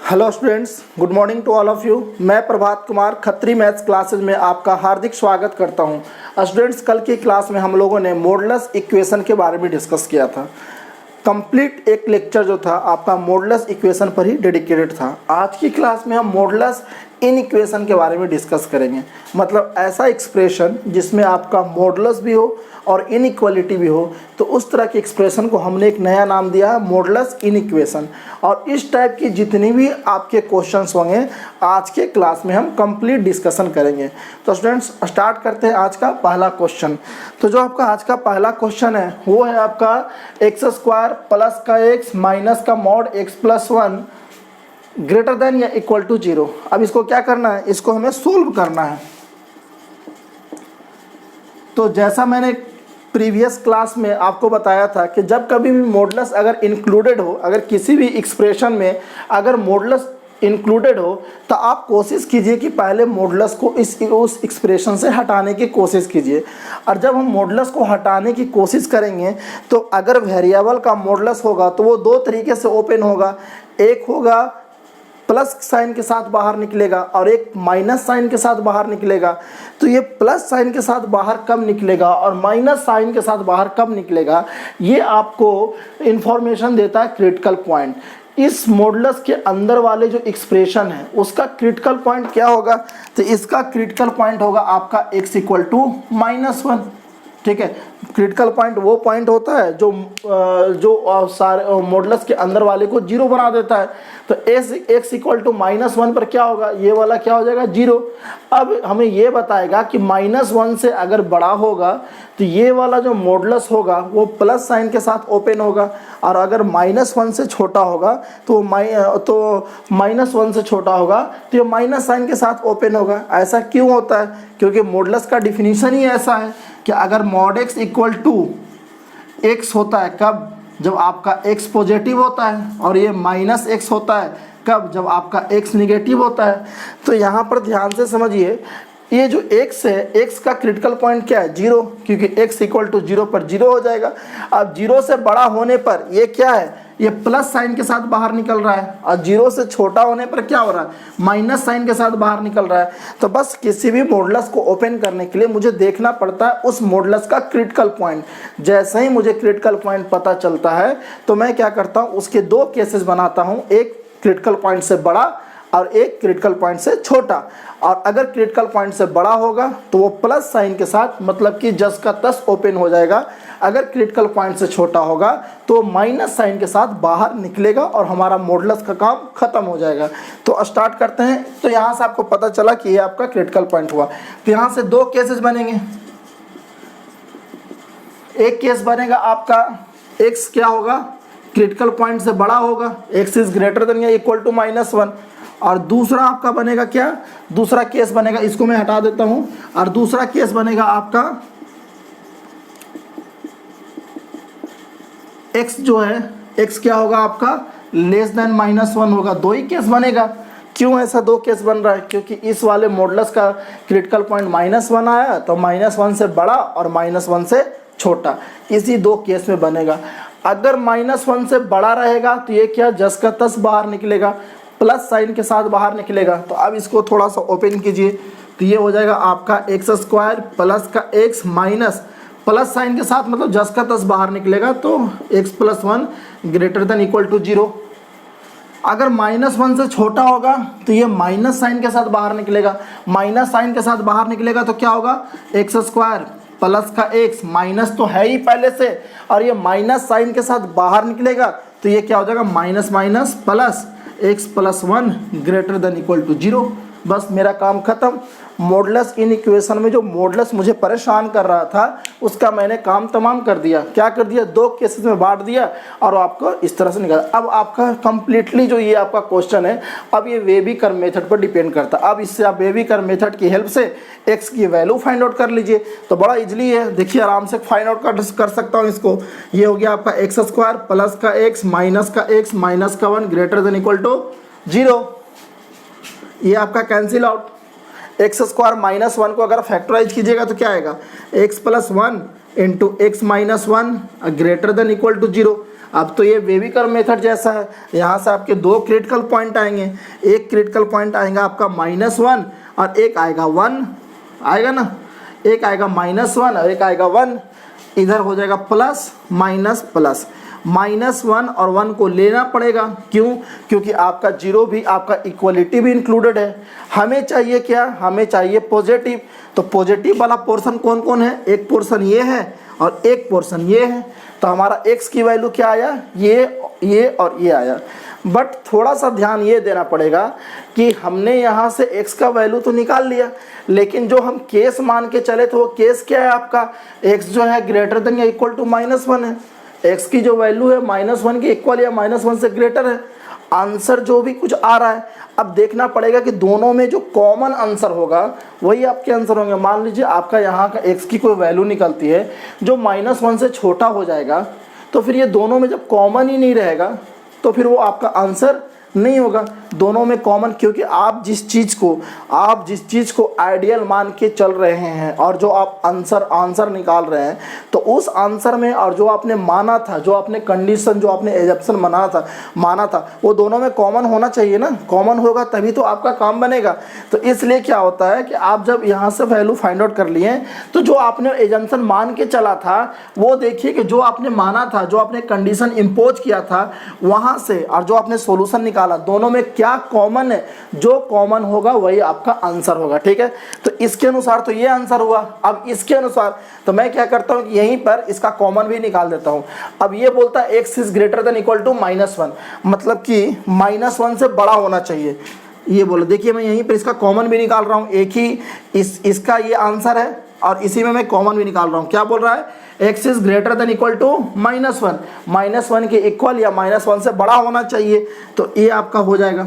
Hello students, good morning to all of you. मैं Prabhat Kumar Khatri maths classes में आपका हार्दिक स्वागत करता हूं। स्टूडेंट्स, कल की क्लास में हम लोगों ने मॉडुलस इक्वेशन के बारे में डिस्कस किया था। कंप्लीट एक लेक्चर जो था आपका मॉडुलस इक्वेशन पर ही डेडिकेटेड था। आज की क्लास में हम मॉडुलस इन इक्वेशन के बारे में डिस्कस करेंगे, मतलब ऐसा एक्सप्रेशन जिसमें आपका मॉडुलस भी हो और इनइक्वालिटी भी हो। तो उस तरह के एक्सप्रेशन को हमने एक नया नाम दिया है मॉडुलस इन इक्वेशन। और इस टाइप की जितनी भी आपके क्वेश्चंस होंगे आज के क्लास में हम कंप्लीट डिस्कशन करेंगे। तो स्टूडेंट्स, स्टार्ट करते हैं आज का पहला क्वेश्चन। तो जो आपका आज का पहला क्वेश्चन है वो है आपका एक्स स्क्वायर प्लस का एक्स माइनस का mod x plus 1 greater then या इक्वल टू 0। अब इसको क्या करना है, इसको हमें सोल्व करना है। तो जैसा मैंने प्रीवियस क्लास में आपको बताया था कि जब कभी भी मॉडुलस अगर इंक्लूडेड हो, अगर किसी भी एक्सप्रेशन में अगर मॉडुलस इंक्लूडेड हो तो आप कोशिश कीजिए कि पहले मॉडुलस को उस एक्सप्रेशन से हटाने की कोशिश कीजिए। और जब हम मॉडुलस को हटाने की कोशिश करेंगे तो अगर वेरिएबल का मॉडुलस होगा तो वो दो तरीके से ओपन होगा। एक होगा प्लस साइन के साथ बाहर निकलेगा और एक माइनस साइन के साथ बाहर निकलेगा। तो ये प्लस साइन के साथ बाहर कब निकलेगा और माइनस साइन के साथ बाहर कब निकलेगा, ये आपको इंफॉर्मेशन देता है क्रिटिकल पॉइंट। इस मॉडुलस के अंदर वाले जो एक्सप्रेशन है उसका क्रिटिकल पॉइंट क्या होगा, तो इसका क्रिटिकल पॉइंट होगा आपका x इक्वल टू -1। ठीक है, क्रिटिकल पॉइंट वो पॉइंट होता है जो सारे मॉडुलस के अंदर वाले को 0 बना देता है। तो x इक्वल टू -1 पर क्या होगा, ये वाला क्या हो जाएगा 0। अब हमें ये बताएगा कि -1 से अगर बड़ा होगा तो ये वाला जो मॉडुलस होगा वो प्लस साइन के साथ ओपन होगा, और अगर -1 से छोटा होगा तो -1 से छोटा होगा तो ये माइनस साइन के साथ ओपन होगा। ऐसा क्यों होता है, क्योंकि मॉडुलस का डिफिनीशन ही ऐसा है कि अगर mod x equal to x होता है कब, जब आपका x पॉजिटिव होता है, और ये -x होता है कब, जब आपका x निगेटिव होता है। तो यहाँ पर ध्यान से समझिए, ये जो x है, x का क्रिटिकल पॉइंट क्या है 0, क्योंकि x इक्वल टू 0 पर 0 हो जाएगा। अब 0 से बड़ा होने पर ये क्या है, ये प्लस साइन के साथ बाहर निकल रहा है, और 0 से छोटा होने पर क्या हो रहा है, माइनस साइन के साथ बाहर निकल रहा है। तो बस किसी भी मॉडुलस को ओपन करने के लिए मुझे देखना पड़ता है उस मॉडुलस का क्रिटिकल पॉइंट। जैसे ही मुझे क्रिटिकल पॉइंट पता चलता है तो मैं क्या करता हूँ, उसके दो केसेस बनाता हूँ, एक क्रिटिकल पॉइंट से बड़ा और एक क्रिटिकल पॉइंट से छोटा। और अगर क्रिटिकल पॉइंट से बड़ा होगा तो वो प्लस साइन के साथ, मतलब कि जस का तस ओपन हो जाएगा। अगर क्रिटिकल पॉइंट से छोटा होगा तो माइनस साइन के साथ बाहर निकलेगा और हमारा मॉडुलस का काम खत्म हो जाएगा। तो स्टार्ट करते हैं। तो यहाँ से आपको पता चला कि ये आपका क्रिटिकल पॉइंट हुआ। तो यहाँ से दो केसेस बनेंगे। एक केस बनेगा आपका x क्या होगा, क्रिटिकल पॉइंट से बड़ा होगा, x इज ग्रेटर देन या इक्वल टू -1। और दूसरा आपका बनेगा क्या, दूसरा केस बनेगा, इसको मैं हटा देता हूं, और दूसरा केस बनेगा आपका x जो है, x क्या होगा आपका लेस देन -1 होगा। दो ही केस बनेगा। क्यों ऐसा दो केस बन रहा है, क्योंकि इस वाले मॉडुलस का क्रिटिकल पॉइंट -1 आया तो -1 से बड़ा और -1 से छोटा, इसी दो केस में बनेगा। अगर -1 से बड़ा रहेगा तो ये क्या जस का तस बाहर निकलेगा, प्लस साइन के साथ बाहर निकलेगा। तो अब इसको थोड़ा सा ओपन कीजिए, तो ये हो जाएगा आपका एक्स स्क्वायर प्लस का एक्स माइनस प्लस साइन के साथ, मतलब जस का तस बाहर निकलेगा तो x plus 1 greater than equal to 0। अगर -1 से छोटा होगा तो ये माइनस साइन के साथ बाहर निकलेगा, माइनस साइन के साथ बाहर निकलेगा तो क्या होगा, एक्स स्क्वायर प्लस का एक्स, माइनस तो है ही पहले से, और ये माइनस साइन के साथ बाहर निकलेगा तो ये क्या हो जाएगा minus minus plus x plus 1 greater than equal to 0। बस मेरा काम खत्म। मॉडुलस इन इक्वेशन में जो मॉडुलस मुझे परेशान कर रहा था उसका मैंने काम तमाम कर दिया। क्या कर दिया, दो केसेस में बांट दिया और आपको इस तरह से निकाला। अब आपका कंप्लीटली जो ये आपका क्वेश्चन है, अब ये वेबीकर मेथड पर डिपेंड करता है। अब इससे आप वेबीकर मेथड की हेल्प से x की वैल्यू फाइंड आउट कर लीजिए। तो बड़ा इजली है, देखिए आराम से फाइंड आउट कर सकता हूँ इसको। ये हो गया आपका एक्स स्क्वायर प्लस का एक्स माइनस का एक्स माइनस का 1 ग्रेटर देन इक्वल टू 0। ये आपका कैंसिल आउट। एक्स स्क्वायर -1 को अगर फैक्टराइज कीजिएगा तो क्या आएगा, x plus 1 into x minus 1 greater than equal to 0। अब तो ये वेविकर मेथड जैसा है, यहाँ से आपके दो क्रिटिकल पॉइंट आएंगे, एक क्रिटिकल पॉइंट आएगा आपका -1 और एक आएगा 1, आएगा ना, एक आएगा -1 और एक आएगा 1, इधर हो जाएगा प्लस माइनस प्लस, -1 और 1 को लेना पड़ेगा, क्यों? क्योंकि आपका जीरो भी, आपका इक्वलिटी भी इंक्लूडेड है। हमें चाहिए क्या? हमें चाहिए पॉजिटिव। तो पॉजिटिव वाला पोर्शन कौन कौन है? एक पोर्शन ये है और एक पोर्शन ये है। तो हमारा x की वैल्यू क्या आया? ये और ये आया। बट थोड़ा सा ध्यान ये देना पड़ेगा कि हमने यहाँ से x का वैल्यू तो निकाल लिया, लेकिन जो हम केस मान के चले तो वो केस क्या है आपका? x जो है ग्रेटर देन या इक्वल टू -1 है। x की जो वैल्यू है -1 के इक्वल या -1 से ग्रेटर है। आंसर जो भी कुछ आ रहा है, अब देखना पड़ेगा कि दोनों में जो कॉमन आंसर होगा वही आपके आंसर होंगे। मान लीजिए आपका यहाँ का x की कोई वैल्यू निकलती है जो -1 से छोटा हो जाएगा, तो फिर ये दोनों में जब कॉमन ही नहीं रहेगा तो फिर वो आपका आंसर नहीं होगा। दोनों में कॉमन, क्योंकि आप जिस चीज़ को आइडियल मान के चल रहे हैं और जो आप आंसर निकाल रहे हैं, तो उस आंसर में और जो आपने माना था, जो आपने कंडीशन, जो आपने एजप्शन माना था वो दोनों में कॉमन होना चाहिए ना। कॉमन होगा तभी तो आपका काम बनेगा। तो इसलिए क्या होता है कि आप जब यहाँ से वैल्यू फाइंड आउट कर लिए तो जो आपने एजम्पशन मान के चला था वो देखिए कि जो आपने माना था, जो आपने कंडीशन इम्पोज किया था वहाँ से, और जो आपने सोल्यूशन निकाला, दोनों में क्या कॉमन है? जो कॉमन होगा वही आपका आंसर होगा। ठीक है, तो इसके अनुसार तो ये आंसर हुआ। अब इसके अनुसार तो मैं क्या करता हूँ, यहीं पर इसका कॉमन भी निकाल देता हूँ। अब ये बोलता है x is greater than equal to -1, मतलब कि -1 से बड़ा होना चाहिए, ये बोलो। देखिए मैं यहीं पर इसका कॉमन भी निकाल रहा हूँ, एक ही इसका ये आंसर है और इसी में मैं कॉमन भी निकाल रहा हूँ। क्या बोल रहा है? x is greater than equal to -1, -1 के इक्वल या -1 से बड़ा होना चाहिए, तो ये आपका हो जाएगा।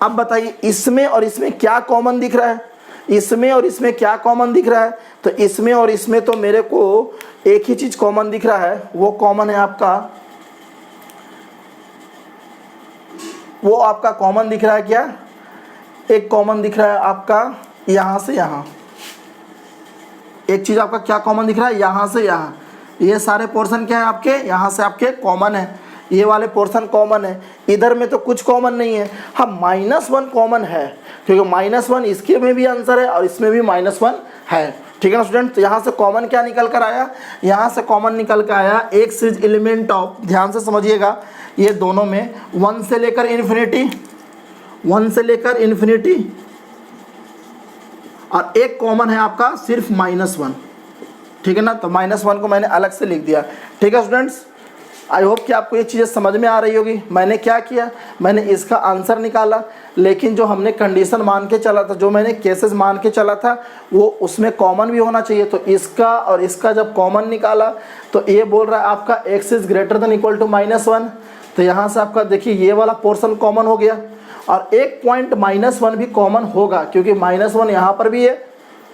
अब बताइए इसमें और इसमें क्या कॉमन दिख रहा है? इसमें और इसमें क्या कॉमन दिख रहा है? तो इसमें और इसमें तो मेरे को एक ही चीज़ कॉमन दिख रहा है, वो कॉमन है आपका, वो आपका कॉमन दिख रहा है क्या? एक कॉमन दिख रहा है आपका यहाँ से यहाँ, एक चीज़ आपका क्या कॉमन दिख रहा है? यहाँ से यहाँ। ये सारे पोर्शन क्या है आपके? यहाँ से आपके कॉमन है, ये वाले पोर्शन कॉमन है। इधर में तो कुछ कॉमन नहीं है। हाँ -1 कॉमन है, क्योंकि -1 इसके में भी आंसर है और इसमें भी -1 है। ठीक है ना स्टूडेंट? तो यहाँ से कॉमन क्या निकल कर आया? यहाँ से कॉमन निकल कर आया x इज एलिमेंट ऑफ, ध्यान से समझिएगा, ये दोनों में 1 से लेकर इन्फिनिटी, और एक कॉमन है आपका सिर्फ -1। ठीक है ना? तो -1 को मैंने अलग से लिख दिया। ठीक है स्टूडेंट्स, आई होप कि आपको ये चीज़ें समझ में आ रही होगी। मैंने क्या किया, मैंने इसका आंसर निकाला, लेकिन जो हमने कंडीशन मान के चला था, जो मैंने केसेस मान के चला था, वो उसमें कॉमन भी होना चाहिए। तो इसका और इसका जब कॉमन निकाला तो ये बोल रहा है आपका x is greater than equal to -1, तो यहाँ से आपका देखिए ये वाला पोर्शन कॉमन हो गया, और एक पॉइंट -1 भी कॉमन होगा, क्योंकि -1 यहाँ पर भी है,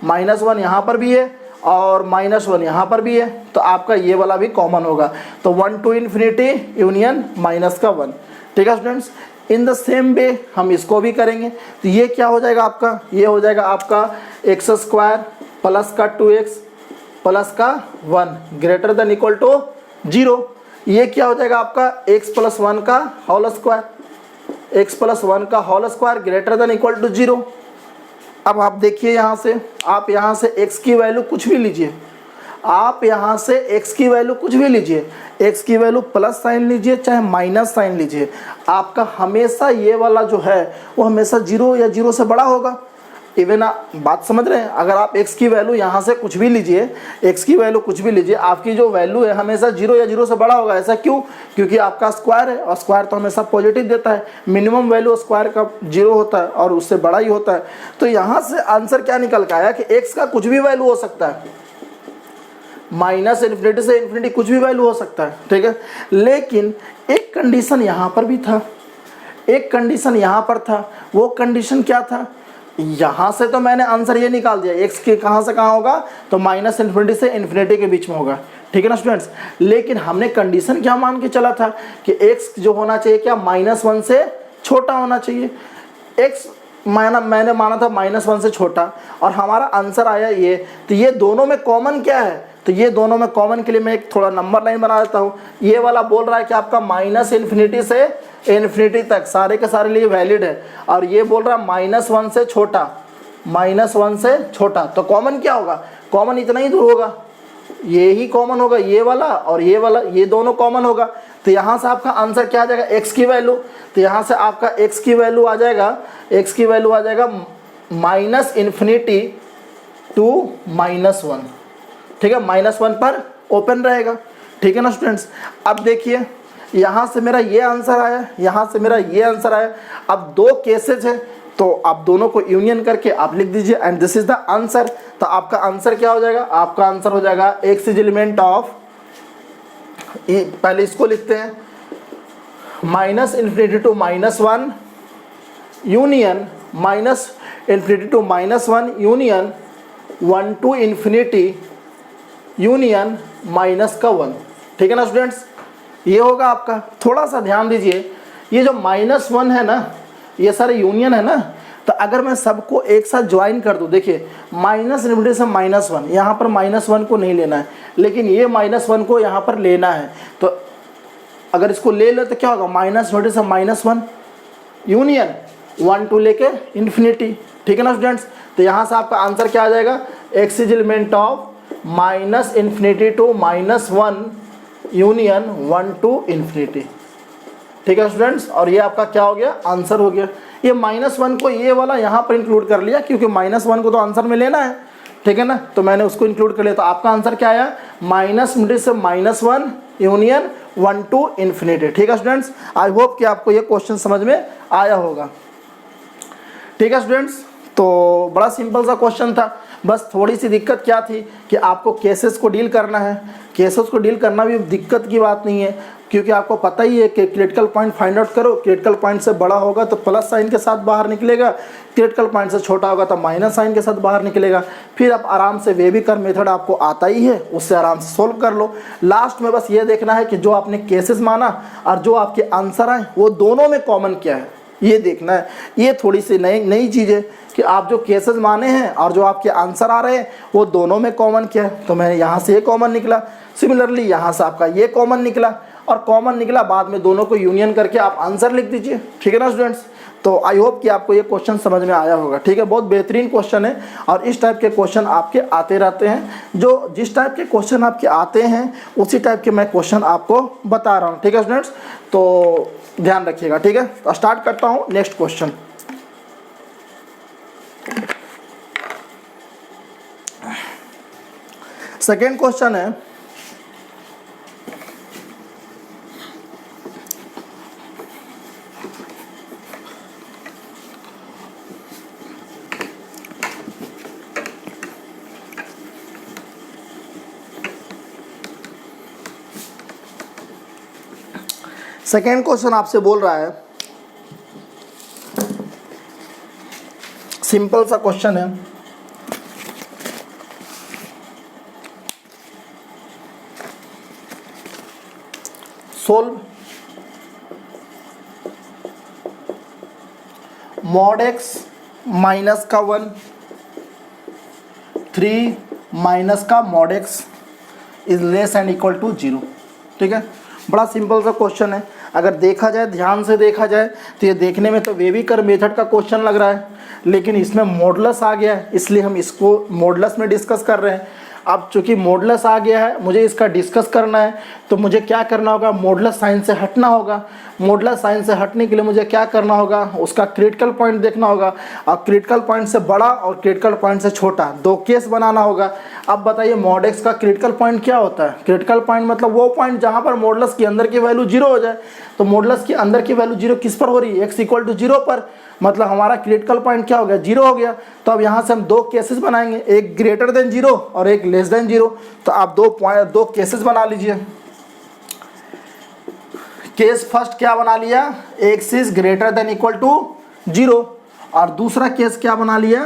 -1 यहाँ पर भी है और -1 यहाँ पर भी है, तो आपका ये वाला भी कॉमन होगा। तो 1 to इन्फिनिटी यूनियन -1। ठीक है students, in the same way हम इसको भी करेंगे। तो ये क्या हो जाएगा आपका? ये हो जाएगा आपका x² प्लस का 2x प्लस का 1 ग्रेटर देन इक्वल टू 0। ये क्या हो जाएगा आपका? x + 1 का होल स्क्वायर, x + 1 का whole square greater than equal to 0। अब आप देखिए यहाँ से, आप यहाँ से x की वैल्यू कुछ भी लीजिए, आप यहाँ से x की वैल्यू कुछ भी लीजिए, x की वैल्यू प्लस साइन लीजिए चाहे माइनस साइन लीजिए, आपका हमेशा ये वाला जो है वो हमेशा 0 या 0 से बड़ा होगा। इवन आप बात समझ रहे हैं? अगर आप x की वैल्यू यहाँ से कुछ भी लीजिए, x की वैल्यू कुछ भी लीजिए, आपकी जो वैल्यू है हमेशा 0 या 0 से बड़ा होगा। ऐसा क्यों? क्योंकि आपका स्क्वायर है और स्क्वायर तो हमेशा पॉजिटिव देता है। मिनिमम वैल्यू स्क्वायर का 0 होता है और उससे बड़ा ही होता है। तो यहाँ से आंसर क्या निकल के आया कि x का कुछ भी वैल्यू हो सकता है, -∞ से इन्फिनिटी कुछ भी वैल्यू हो सकता है। ठीक है, लेकिन एक कंडीशन यहाँ पर भी था, एक कंडीशन यहाँ पर था। वो कंडीशन क्या था? यहाँ से तो मैंने आंसर ये निकाल दिया, x के कहाँ से कहाँ होगा, तो -∞ से इन्फिनिटी के बीच में होगा। ठीक है ना स्टूडेंट्स, लेकिन हमने कंडीशन क्या मान के चला था कि x जो होना चाहिए क्या, -1 से छोटा होना चाहिए। x मैंने माना था -1 से छोटा और हमारा आंसर आया ये। तो ये दोनों में कॉमन क्या है? तो ये दोनों में कॉमन के लिए मैं एक थोड़ा नंबर लाइन बना देता हूँ। ये वाला बोल रहा है कि आपका -∞ से ∞ तक सारे के सारे लिए वैलिड है, और ये बोल रहा है -1 से छोटा, -1 से छोटा। तो कॉमन क्या होगा? कॉमन इतना ही दूर होगा, ये ही कॉमन होगा, ये वाला और ये वाला, ये दोनों कॉमन होगा। तो यहाँ से आपका आंसर क्या आ जाएगा? x की वैल्यू। तो यहाँ से आपका x की वैल्यू आ जाएगा, x की वैल्यू आ जाएगा -∞ टू -1। ठीक है, -1 पर ओपन रहेगा। ठीक है ना स्टूडेंट्स। अब देखिए यहाँ से मेरा ये आंसर आया, यहाँ से मेरा ये आंसर आया। अब दो केसेज है, तो आप दोनों को यूनियन करके आप लिख दीजिए and this is the answer. तो आपका आंसर क्या हो जाएगा? आपका आंसर हो जाएगा x इज एलिमेंट ऑफ, पहले इसको लिखते हैं, -∞ to -1 union, -∞ to -1 union 1 to ∞ union -1। ठीक है ना स्टूडेंट्स, ये होगा आपका। थोड़ा सा ध्यान दीजिए, ये जो -1 है ना, ये सारे यूनियन है ना, तो अगर मैं सबको एक साथ ज्वाइन कर दूं, देखिए -∞ से -1, यहाँ पर -1 को नहीं लेना है, लेकिन ये -1 को यहाँ पर लेना है। तो अगर इसको ले लो तो क्या होगा? -∞ से -1 यूनियन 1 टू लेके ∞। ठीक है ना स्टूडेंट्स। तो यहाँ से आपका आंसर क्या आ जाएगा? x is element of -∞ to -1 union 1 to ∞। ठीक है स्टूडेंट्स, और ये आपका क्या हो गया? आंसर हो गया। ये -1 को ये वाला यहाँ पर इंक्लूड कर लिया, क्योंकि -1 को तो आंसर में लेना है। ठीक है ना, तो मैंने उसको इंक्लूड कर लिया। तो आपका आंसर क्या आया? -∞ से -1 यूनियन 1 टू ∞। ठीक है स्टूडेंट्स, आई होप कि आपको ये क्वेश्चन समझ में आया होगा। ठीक है स्टूडेंट्स, तो बड़ा सिंपल सा क्वेश्चन था। बस थोड़ी सी दिक्कत क्या थी कि आपको केसेस को डील करना है। केसेस को डील करना भी दिक्कत की बात नहीं है, क्योंकि आपको पता ही है कि क्रिटिकल पॉइंट फाइंड आउट करो। क्रिटिकल पॉइंट से बड़ा होगा तो प्लस साइन के साथ बाहर निकलेगा, क्रिटिकल पॉइंट से छोटा होगा तो माइनस साइन के साथ बाहर निकलेगा। फिर आप आराम से वेविकर मेथड आपको आता ही है, उससे आराम से सोल्व कर लो। लास्ट में बस ये देखना है कि जो आपने केसेस माना और जो आपके आंसर आए वो दोनों में कॉमन क्या है, ये देखना है। ये थोड़ी सी नई चीज़ है कि आप जो केसेस माने हैं और जो आपके आंसर आ रहे हैं वो दोनों में कॉमन क्या है। तो मैंने यहाँ से ये कॉमन निकला, सिमिलरली यहाँ से आपका ये कॉमन निकला, और कॉमन निकला, बाद में दोनों को यूनियन करके आप आंसर लिख दीजिए। ठीक है ना स्टूडेंट्स। तो आई होप कि आपको ये क्वेश्चन समझ में आया होगा। ठीक है, बहुत बेहतरीन क्वेश्चन है, और इस टाइप के क्वेश्चन आपके आते रहते हैं। जो जिस टाइप के क्वेश्चन आपके आते हैं उसी टाइप के मैं क्वेश्चन आपको बता रहा हूँ। ठीक है स्टूडेंट्स, तो ध्यान रखिएगा। ठीक है, तो स्टार्ट करता हूँ नेक्स्ट क्वेश्चन। सेकेंड क्वेश्चन है, सेकेंड क्वेश्चन आपसे बोल रहा है, सिंपल सा क्वेश्चन है, सोल्व mod x माइनस का 1 3 माइनस का mod x is less and equal to 0। ठीक है, बड़ा सिंपल सा क्वेश्चन है। अगर देखा जाए, ध्यान से देखा जाए, तो ये देखने में तो वेविकर मेथड का क्वेश्चन लग रहा है, लेकिन इसमें मॉडुलस आ गया है, इसलिए हम इसको मॉडुलस में डिस्कस कर रहे हैं। अब चूंकि मॉडुलस आ गया है, मुझे इसका डिस्कस करना है, तो मुझे क्या करना होगा? मॉडुलस साइन से हटना होगा। मॉडुलस साइन से हटने के लिए मुझे क्या करना होगा? उसका क्रिटिकल पॉइंट देखना होगा, और क्रिटिकल पॉइंट से बड़ा और क्रिटिकल पॉइंट से छोटा दो केस बनाना होगा। अब बताइए mod x का क्रिटिकल पॉइंट क्या होता है? क्रिटिकल पॉइंट मतलब वो पॉइंट जहाँ पर मॉडुलस के अंदर की वैल्यू 0 हो जाए। तो मॉडुलस के अंदर की वैल्यू 0 किस पर हो रही है? x इक्वल टू 0 पर, मतलब हमारा क्रिटिकल पॉइंट क्या हो गया? 0 हो गया। तो अब यहाँ से हम दो केसेस बनाएंगे, एक ग्रेटर देन 0 और एक लेस देन 0। तो आप दो केसेस बना लीजिए। केस फर्स्ट क्या बना लिया? x is greater than equal to 0, और दूसरा केस क्या बना लिया?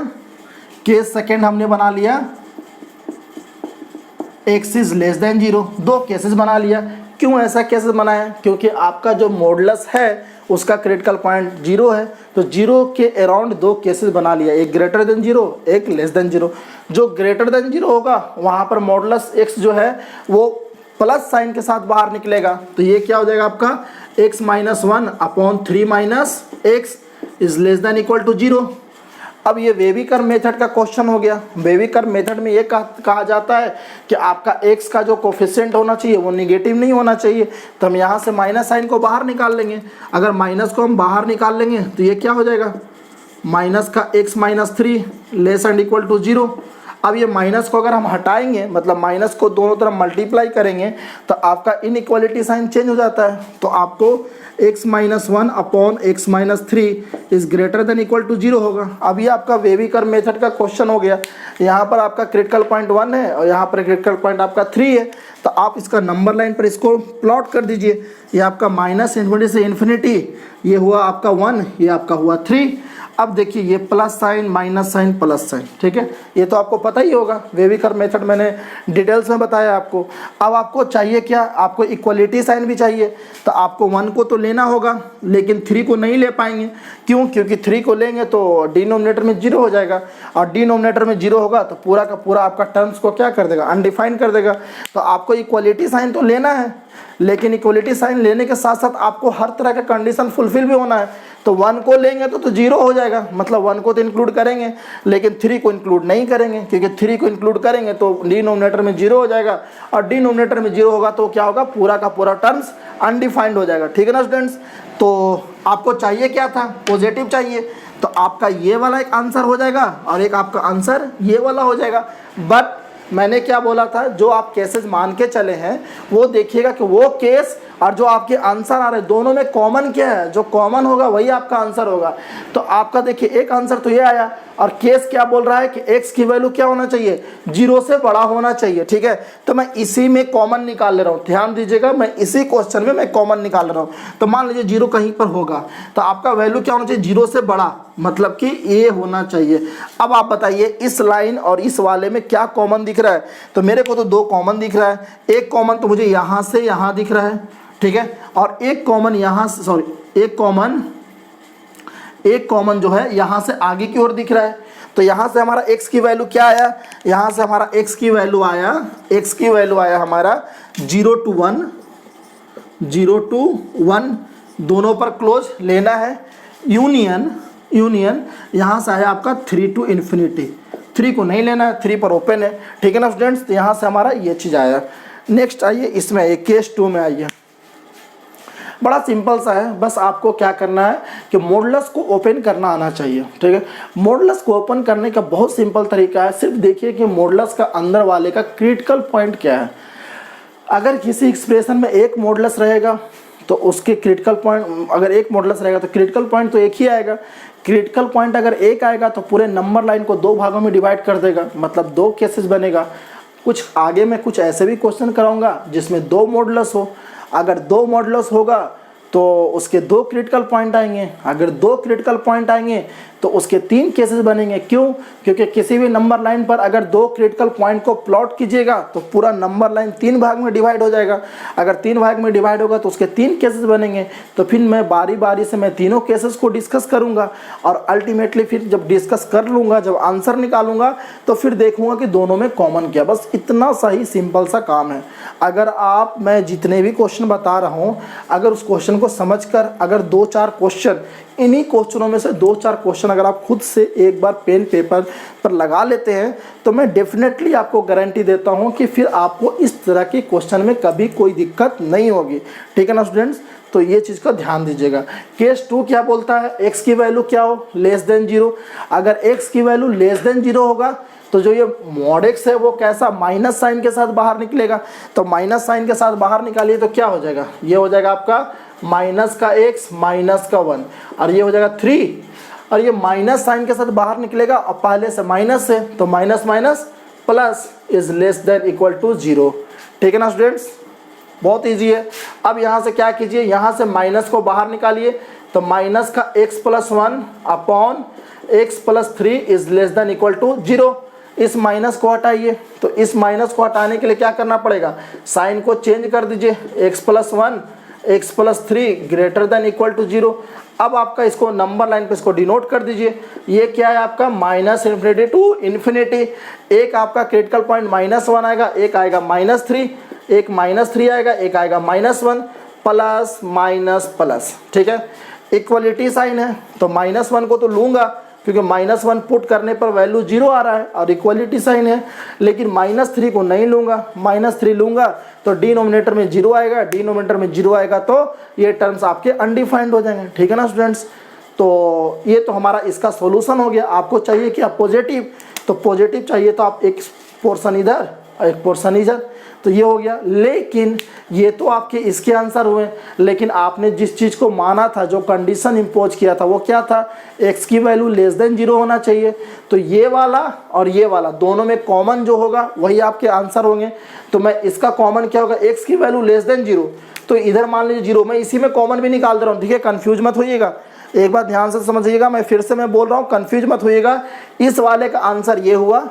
केस सेकेंड हमने बना लिया x इज लेस देन 0। दो केसेस बना लिया। क्यों ऐसा केसेस बनाया? क्योंकि आपका जो मॉडुलस है उसका क्रिटिकल पॉइंट 0 है, तो 0 के अराउंड दो केसेस बना लिया, एक ग्रेटर देन 0, एक लेस देन 0। जो ग्रेटर देन 0 होगा वहाँ पर मॉडुलस x जो है वो प्लस साइन के साथ बाहर निकलेगा, तो ये क्या हो जाएगा आपका x minus 1 upon 3 minus x is less than equal to 0। अब ये वेविकर मेथड का क्वेश्चन हो गया। वेविकर मेथड में ये कहा जाता है कि आपका x का जो कोफिशिएंट होना चाहिए वो निगेटिव नहीं होना चाहिए, तो हम यहाँ से माइनस साइन को बाहर निकाल लेंगे। अगर माइनस को हम बाहर निकाल लेंगे तो ये क्या हो जाएगा, माइनस का x minus 3 less and equal to 0। अब ये माइनस को अगर हम हटाएंगे, मतलब माइनस को दोनों तरफ मल्टीप्लाई करेंगे, तो आपका इनइक्वालिटी साइन चेंज हो जाता है। तो आपको x minus 1 upon x minus 3 is greater than equal to 0 होगा। अब ये आपका वेविकर मेथड का क्वेश्चन हो गया। यहाँ पर आपका क्रिटिकल पॉइंट 1 है और यहाँ पर क्रिटिकल पॉइंट आपका 3 है, तो आप इसका नंबर लाइन पर इसको प्लॉट कर दीजिए। ये आपका माइनस इन्फिनिटी से इन्फिनिटी, ये हुआ आपका 1, ये आपका हुआ 3। अब देखिए ये plus sign minus sign plus sign, ठीक है, ये तो आपको पता ही होगा, वेविकर मेथड मैंने डिटेल्स में बताया आपको। अब आपको चाहिए क्या, आपको इक्वलिटी साइन भी चाहिए, तो आपको 1 को तो लेना होगा लेकिन 3 को नहीं ले पाएंगे। क्यों? क्योंकि 3 को लेंगे तो डिनोमिनेटर में 0 हो जाएगा, और डिनोमिनेटर में 0 होगा तो पूरा का पूरा आपका टर्म्स को क्या कर देगा, अनडिफाइन कर देगा। तो आपको इक्वलिटी साइन तो लेना है, लेकिन इक्वलिटी साइन लेने के साथ साथ आपको हर तरह का कंडीशन फुलफिल भी होना है। तो 1 को लेंगे तो 0 हो जाएगा, मतलब 1 को तो इंक्लूड करेंगे लेकिन 3 को इंक्लूड नहीं करेंगे, क्योंकि 3 को इंक्लूड करेंगे तो डिनोमिनेटर में 0 हो जाएगा, और डिनोमिनेटर में 0 होगा तो क्या होगा, पूरा का पूरा टर्म्स अनडिफाइंड हो जाएगा। ठीक है ना स्टूडेंट्स? तो आपको चाहिए क्या था, पॉजिटिव चाहिए, तो आपका ये वाला एक आंसर हो जाएगा और एक आपका आंसर ये वाला हो जाएगा। बट मैंने क्या बोला था, जो आप केसेस मान के चले हैं वो देखिएगा कि वो केस और जो आपके आंसर आ रहे हैं दोनों में कॉमन क्या है, जो कॉमन होगा वही आपका आंसर होगा। तो आपका देखिए एक आंसर तो ये आया, और केस क्या बोल रहा है कि x की वैल्यू क्या होना चाहिए, 0 से बड़ा होना चाहिए। ठीक है, तो मैं इसी में कॉमन निकाल ले रहा हूँ, ध्यान दीजिएगा, मैं इसी क्वेश्चन में मैं कॉमन निकाल रहा हूँ। तो मान लीजिए 0 कहीं पर होगा तो आपका वैल्यू क्या होना चाहिए, 0 से बड़ा, मतलब कि ये होना चाहिए। अब आप बताइए इस लाइन और इस वाले में क्या कॉमन दिख रहा है, तो मेरे को तो 2 कॉमन दिख रहा है। एक कॉमन तो मुझे यहाँ से यहाँ दिख रहा है, ठीक है, और एक कॉमन यहाँ से, सॉरी एक कॉमन जो है यहाँ से आगे की ओर दिख रहा है। तो यहाँ से हमारा x की वैल्यू क्या आया, यहाँ से हमारा x की वैल्यू आया हमारा 0 to 1, दोनों पर क्लोज लेना है। यूनियन यहाँ से आया आपका 3 to इन्फिनिटी, 3 को नहीं लेना है, 3 पर ओपन है। ठीक है ना स्टूडेंट्स? तो यहाँ से हमारा ये चीज़ आया। नेक्स्ट आइए इसमें एक केस 2 में आइए, बड़ा सिंपल सा है, बस आपको क्या करना है कि मॉडुलस को ओपन करना आना चाहिए। ठीक है, मॉडुलस को ओपन करने का बहुत सिंपल तरीका है, सिर्फ देखिए कि मॉडुलस का अंदर वाले का क्रिटिकल पॉइंट क्या है। अगर किसी एक्सप्रेशन में एक मॉडुलस रहेगा तो उसके क्रिटिकल पॉइंट, अगर एक मॉडुलस रहेगा तो क्रिटिकल पॉइंट तो एक ही आएगा। क्रिटिकल पॉइंट अगर एक आएगा तो पूरे नंबर लाइन को 2 भागों में डिवाइड कर देगा, मतलब 2 केसेस बनेगा। कुछ आगे मैं कुछ ऐसे भी क्वेश्चन कराऊंगा जिसमें 2 मॉडुलस हो, अगर 2 मॉडुलस होगा तो उसके 2 क्रिटिकल पॉइंट आएंगे, अगर 2 क्रिटिकल पॉइंट आएंगे तो उसके 3 केसेस बनेंगे। क्यों? क्योंकि किसी भी नंबर लाइन पर अगर 2 क्रिटिकल पॉइंट को प्लॉट कीजिएगा तो पूरा नंबर लाइन 3 भाग में डिवाइड हो जाएगा। अगर 3 भाग में डिवाइड होगा तो उसके 3 केसेस बनेंगे। तो फिर मैं बारी बारी से मैं तीनों केसेस को डिस्कस करूंगा, और अल्टीमेटली फिर जब डिस्कस कर लूँगा, जब आंसर निकालूंगा तो फिर देखूंगा कि दोनों में कॉमन क्या। बस इतना सा ही सिंपल सा काम है। अगर आप, मैं जितने भी क्वेश्चन बता रहा हूँ, अगर उस क्वेश्चन को समझकर अगर 2-4 क्वेश्चन, इन्हीं क्वेश्चनों में से 2-4 क्वेश्चन अगर आप खुद से एक बार पेन पेपर पर लगा लेते हैं तो मैं डेफिनेटली आपको गारंटी देता हूं कि फिर आपको इस तरह के क्वेश्चन में कभी कोई दिक्कत नहीं होगी। ठीक है ना स्टूडेंट्स? तो ये चीज़ का ध्यान दीजिएगा। केस 2 क्या बोलता है, x की वैल्यू क्या हो, लेस देन 0। अगर x की वैल्यू लेस देन 0 होगा तो जो ये मॉड x है वो कैसा, माइनस साइन के साथ बाहर निकलेगा। तो माइनस साइन के साथ बाहर निकालिए तो क्या हो जाएगा, ये हो जाएगा आपका माइनस का x माइनस का 1, और ये हो जाएगा 3, और ये माइनस साइन के साथ बाहर निकलेगा और पहले से माइनस है तो minus minus plus is less than equal to 0। ठीक है ना स्टूडेंट्स? बहुत ईजी है। अब यहाँ से क्या कीजिए, यहाँ से माइनस को बाहर निकालिए, तो माइनस का x plus 1 upon x plus 3 is less than equal to 0। इस माइनस को हटाइए, तो इस माइनस को हटाने के लिए क्या करना पड़ेगा, साइन को चेंज कर दीजिए, x+1 x+3 greater than equal to 0। अब आपका इसको नंबर लाइन पे इसको डिनोट कर दीजिए, ये क्या है आपका -∞ टू इन्फिनिटी। एक आपका क्रिटिकल पॉइंट -1 आएगा, एक आएगा -3, एक -3 आएगा, एक आएगा -1, प्लस माइनस प्लस, ठीक है। इक्वलिटी साइन है तो -1 को तो लूँगा क्योंकि -1 पुट करने पर वैल्यू 0 आ रहा है और इक्वलिटी साइन है, लेकिन -3 को नहीं लूँगा, -3 लूँगा तो डिनोमिनेटर में 0 आएगा, डिनोमिनेटर में 0 आएगा तो ये टर्म्स आपके अनडिफाइंड हो जाएंगे, ठीक है ना स्टूडेंट्स। तो ये तो हमारा इसका सॉल्यूशन हो गया। आपको चाहिए क्या, पॉजिटिव, तो पॉजिटिव चाहिए तो आप एक पोर्शन इधर और एक पोर्शन इधर, तो ये हो गया। लेकिन ये तो आपके इसके आंसर हुए, लेकिन आपने जिस चीज़ को माना था, जो कंडीशन इम्पोज किया था वो क्या था, x की वैल्यू लेस देन 0 होना चाहिए। तो ये वाला और ये वाला दोनों में कॉमन जो होगा वही आपके आंसर होंगे। तो मैं इसका कॉमन क्या होगा, x की वैल्यू लेस देन 0, तो इधर मान लीजिए 0, मैं इसी में कॉमन भी निकाल दे रहा हूँ, ठीक है। कन्फ्यूज मत होइएगा, एक बार ध्यान से समझिएगा, मैं फिर से मैं बोल रहा हूँ, कन्फ्यूज मत होइएगा। इस वाले का आंसर ये हुआ,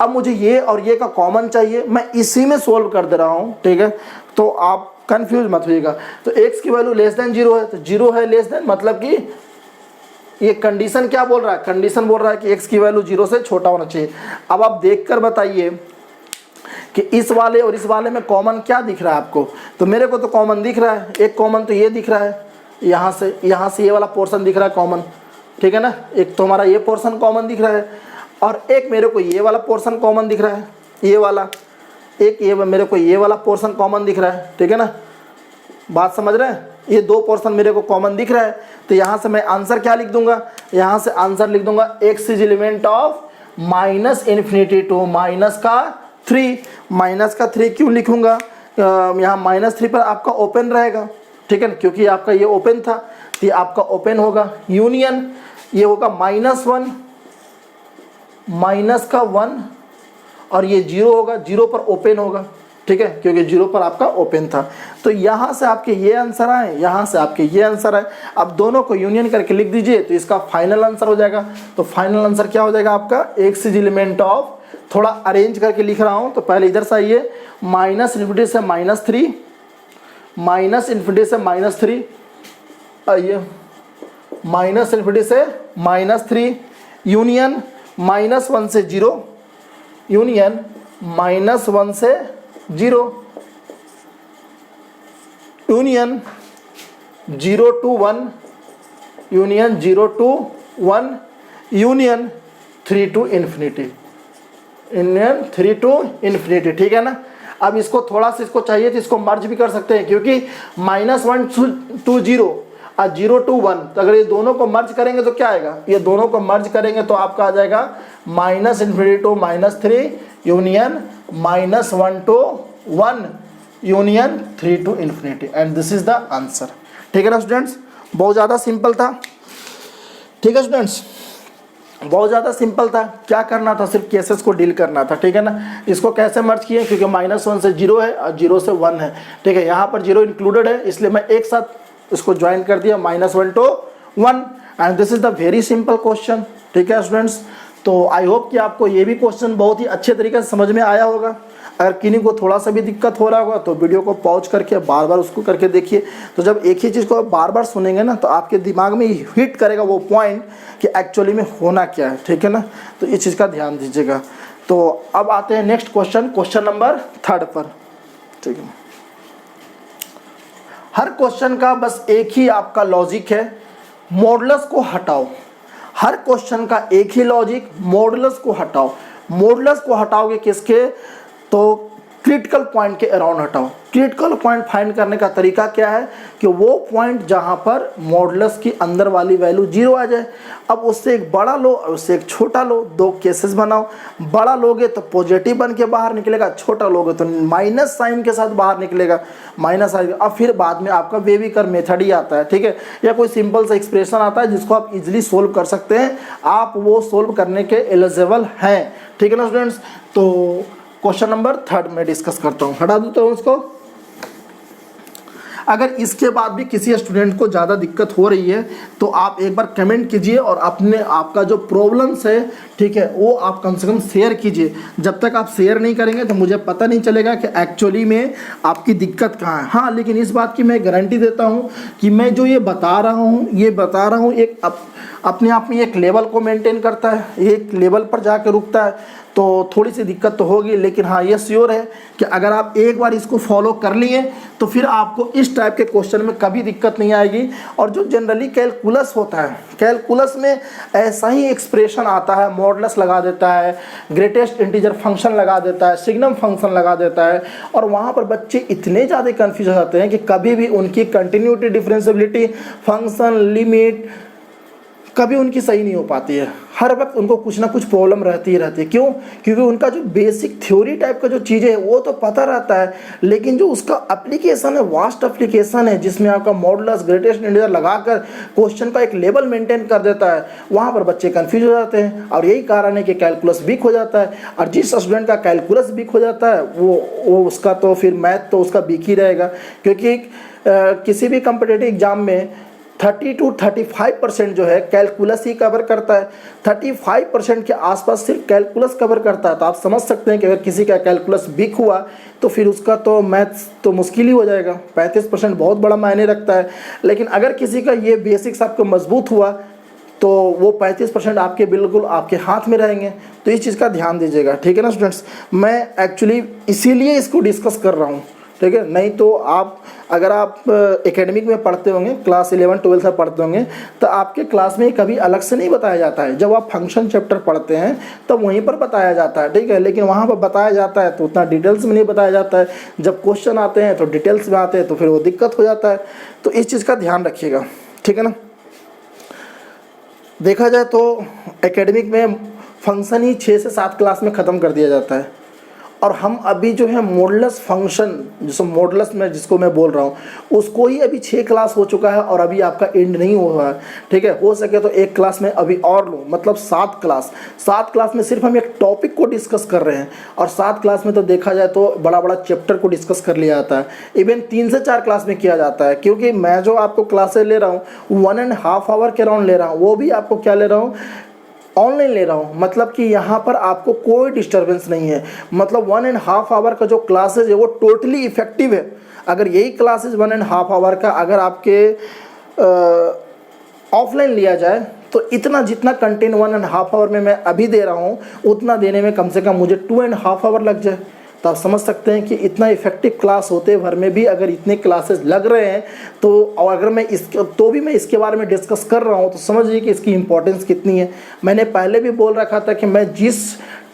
अब मुझे ये और ये का कॉमन चाहिए, मैं इसी में सोल्व कर दे रहा हूँ, ठीक है। तो आप कंफ्यूज मत होइएगा। तो x की वैल्यू लेस देन 0 है, तो 0 है लेस देन, मतलब कि ये कंडीशन क्या बोल रहा है, कंडीशन बोल रहा है कि x की वैल्यू 0 से छोटा होना चाहिए। अब आप देखकर बताइए कि इस वाले और इस वाले में कॉमन क्या दिख रहा है आपको। तो मेरे को तो कॉमन दिख रहा है, एक कॉमन तो ये दिख रहा है, यहाँ से ये वाला पोर्शन दिख रहा है कॉमन, ठीक है ना। एक तो हमारा ये पोर्शन कॉमन दिख रहा है और एक मेरे को ये वाला पोर्शन कॉमन दिख रहा है, ये वाला, एक ये मेरे को ये वाला पोर्शन कॉमन दिख रहा है, ठीक है ना। बात समझ रहे हैं, ये दो पोर्शन मेरे को कॉमन दिख रहा है। तो यहाँ से मैं आंसर क्या लिख दूंगा, यहाँ से आंसर लिख दूंगा x is element of -∞ to -3। -3 क्यों लिखूंगा, यहाँ -3 पर आपका ओपन रहेगा, ठीक है, क्योंकि आपका ये ओपन था, तो ये आपका ओपन होगा। यूनियन ये होगा -1 -1 और ये 0 होगा, 0 पर ओपन होगा, ठीक है, क्योंकि 0 पर आपका ओपन था। तो यहाँ से आपके ये आंसर आए, यहाँ से आपके ये आंसर आए। अब दोनों को यूनियन करके लिख दीजिए तो इसका फाइनल आंसर हो जाएगा। तो फाइनल आंसर क्या हो जाएगा आपका, x इज एलिमेंट ऑफ, थोड़ा अरेंज करके लिख रहा हूँ, तो पहले इधर से आइए, -∞ से -3, -∞ से -3, आइए -∞ से -3, यूनियन -1 से 0, यूनियन -1 से 0, union 0 to 1, union 0 to 1, union 3 to ∞, union 3 to ∞, ठीक है ना। अब इसको थोड़ा सा इसको चाहिए तो इसको मर्ज भी कर सकते हैं, क्योंकि -1 to 0 और 0 to 1, तो अगर ये दोनों को मर्ज करेंगे तो क्या आएगा, ये दोनों को मर्ज करेंगे तो आपका आ जाएगा -∞ to -3, union -1 to 1, union 3 to ∞, and this is the answer, ठीक है ना स्टूडेंट्स। बहुत ज़्यादा सिंपल था, ठीक है स्टूडेंट्स, बहुत ज़्यादा सिंपल था। क्या करना था, सिर्फ केसेस को डील करना था, ठीक है ना। इसको कैसे मर्ज किए, क्योंकि -1 से 0 है और 0 से 1 है, ठीक है, यहाँ पर 0 इंक्लूडेड है, इसलिए मैं एक साथ इसको ज्वाइन कर दिया, -1 to 1, and this is the very simple question, ठीक है स्टूडेंट्स। तो आई होप कि आपको ये भी क्वेश्चन बहुत ही अच्छे तरीके से समझ में आया होगा। अगर किन्हीं को थोड़ा सा भी दिक्कत हो रहा होगा तो वीडियो को पॉज करके बार बार उसको करके देखिए। तो जब एक ही चीज़ को आप बार बार सुनेंगे ना, तो आपके दिमाग में हिट करेगा वो पॉइंट कि एक्चुअली में होना क्या है, ठीक है ना। तो इस चीज़ का ध्यान दीजिएगा। तो अब आते हैं नेक्स्ट क्वेश्चन, क्वेश्चन नंबर 3 पर, ठीक है। हर क्वेश्चन का बस एक ही आपका लॉजिक है, मॉडुलस को हटाओ। हर क्वेश्चन का एक ही लॉजिक, मॉडुलस को हटाओ। मॉडुलस को हटाओगे किसके, तो क्रिटिकल पॉइंट के अराउंड हटाओ। क्रिटिकल पॉइंट फाइंड करने का तरीका क्या है कि वो पॉइंट जहाँ पर मॉडुलस की अंदर वाली वैल्यू 0 आ जाए। अब उससे एक बड़ा लो और उससे एक छोटा लो, दो केसेस बनाओ। बड़ा लोगे तो पॉजिटिव बन के बाहर निकलेगा, छोटा लोगे तो माइनस साइन के साथ बाहर निकलेगा, माइनस साइन। अब फिर बाद में आपका वेविकर मेथड ही आता है, ठीक है, या कोई सिंपल सा एक्सप्रेशन आता है जिसको आप इजिली सोल्व कर सकते हैं। आप वो सोल्व करने के एलिजिबल हैं, ठीक है ना स्टूडेंट्स। तो क्वेश्चन नंबर 3 में डिस्कस करता हूँ, हटा देता हूँ इसको। अगर इसके बाद भी किसी स्टूडेंट को ज़्यादा दिक्कत हो रही है तो आप एक बार कमेंट कीजिए और अपने आपका जो प्रॉब्लम्स है, ठीक है, वो आप कम से कम शेयर कीजिए। जब तक आप शेयर नहीं करेंगे तो मुझे पता नहीं चलेगा कि एक्चुअली में आपकी दिक्कत कहाँ है। हाँ, लेकिन इस बात की मैं गारंटी देता हूँ कि मैं जो ये बता रहा हूँ एक अपने आप में एक लेवल को मेंटेन करता है, एक लेवल पर जाकर रुकता है। तो थोड़ी सी दिक्कत तो होगी, लेकिन हाँ ये श्योर है कि अगर आप एक बार इसको फॉलो कर लिए तो फिर आपको इस टाइप के क्वेश्चन में कभी दिक्कत नहीं आएगी। और जो जनरली कैलकुलस होता है, कैलकुलस में ऐसा ही एक्सप्रेशन आता है, मॉडुलस लगा देता है, ग्रेटेस्ट इंटीजर फंक्शन लगा देता है, सिग्नम फंक्शन लगा देता है, और वहाँ पर बच्चे इतने ज़्यादा कन्फ्यूज हो जाते हैं कि कभी भी उनकी कंटिन्यूटी, डिफरेंशिएबिलिटी, फंक्शन, लिमिट कभी उनकी सही नहीं हो पाती है। हर वक्त उनको कुछ ना कुछ प्रॉब्लम रहती ही रहती है। क्यों? क्योंकि उनका जो बेसिक थ्योरी टाइप का जो चीज़ें है वो तो पता रहता है, लेकिन जो उसका एप्लीकेशन है, वास्ट एप्लीकेशन है, जिसमें आपका मॉडुलस, ग्रेटेस्ट इंटीजर लगाकर क्वेश्चन का एक लेवल मेंटेन कर देता है, वहाँ पर बच्चे कन्फ्यूज हो जाते हैं। और यही कारण है कि कैलकुलस वीक हो जाता है। और जिस स्टूडेंट का कैलकुलस वीक हो जाता है वो उसका तो फिर मैथ तो उसका वीक ही रहेगा। क्योंकि किसी भी कम्पिटिटिव एग्जाम में 30 to 35% जो है कैलकुलस ही कवर करता है। 35% के आसपास सिर्फ कैलकुलस कवर करता है। तो आप समझ सकते हैं कि अगर किसी का कैलकुलस वीक हुआ तो फिर उसका तो मैथ्स तो मुश्किल ही हो जाएगा। 35% बहुत बड़ा मायने रखता है। लेकिन अगर किसी का ये बेसिक्स आपको मजबूत हुआ तो वो 35% आपके बिल्कुल आपके हाथ में रहेंगे। तो इस चीज़ का ध्यान दीजिएगा, ठीक है ना स्टूडेंट्स। मैं एक्चुअली इसीलिए इसको डिस्कस कर रहा हूँ, ठीक है। नहीं तो अगर आप एकेडमिक में पढ़ते होंगे, क्लास 11-12 में पढ़ते होंगे, तो आपके क्लास में कभी अलग से नहीं बताया जाता है। जब आप फंक्शन चैप्टर पढ़ते हैं तब तो वहीं पर बताया जाता है, ठीक है। लेकिन वहाँ पर बताया जाता है तो उतना डिटेल्स में नहीं बताया जाता है। जब क्वेश्चन आते हैं तो डिटेल्स में आते हैं, तो फिर वो दिक्कत हो जाता है। तो इस चीज़ का ध्यान रखिएगा, ठीक है ना। देखा जाए तो एकेडमिक में फंक्शन ही 6 से 7 क्लास में ख़त्म कर दिया जाता है। और हम अभी जो है मॉडुलस फंक्शन, जिसको मॉडुलस में जिसको मैं बोल रहा हूँ, उसको ही अभी 6 क्लास हो चुका है और अभी आपका एंड नहीं हुआ है, ठीक है। हो सके तो एक क्लास में अभी और लो, मतलब 7 क्लास में सिर्फ हम एक टॉपिक को डिस्कस कर रहे हैं। और 7 क्लास में तो देखा जाए तो बड़ा बड़ा चैप्टर को डिस्कस कर लिया जाता है। इवन 3 से 4 क्लास में किया जाता है, क्योंकि मैं जो आपको क्लासेस ले रहा हूँ 1.5 आवर के राउंड ले रहा हूँ, वो भी आपको क्या ले रहा हूँ, ऑनलाइन ले रहा हूँ। मतलब कि यहाँ पर आपको कोई डिस्टरबेंस नहीं है। मतलब 1.5 आवर का जो क्लासेज है वो टोटली इफेक्टिव है। अगर यही क्लासेज 1.5 आवर का अगर आपके ऑफलाइन लिया जाए तो इतना जितना कंटेंट 1.5 आवर में मैं अभी दे रहा हूँ उतना देने में कम से कम मुझे 2.5 आवर लग जाए। तो आप समझ सकते हैं कि इतना इफेक्टिव क्लास होते भर में भी अगर इतने क्लासेस लग रहे हैं तो, और अगर मैं इसके बारे में डिस्कस कर रहा हूं तो समझिए कि इसकी इम्पोर्टेंस कितनी है। मैंने पहले भी बोल रखा था कि मैं जिस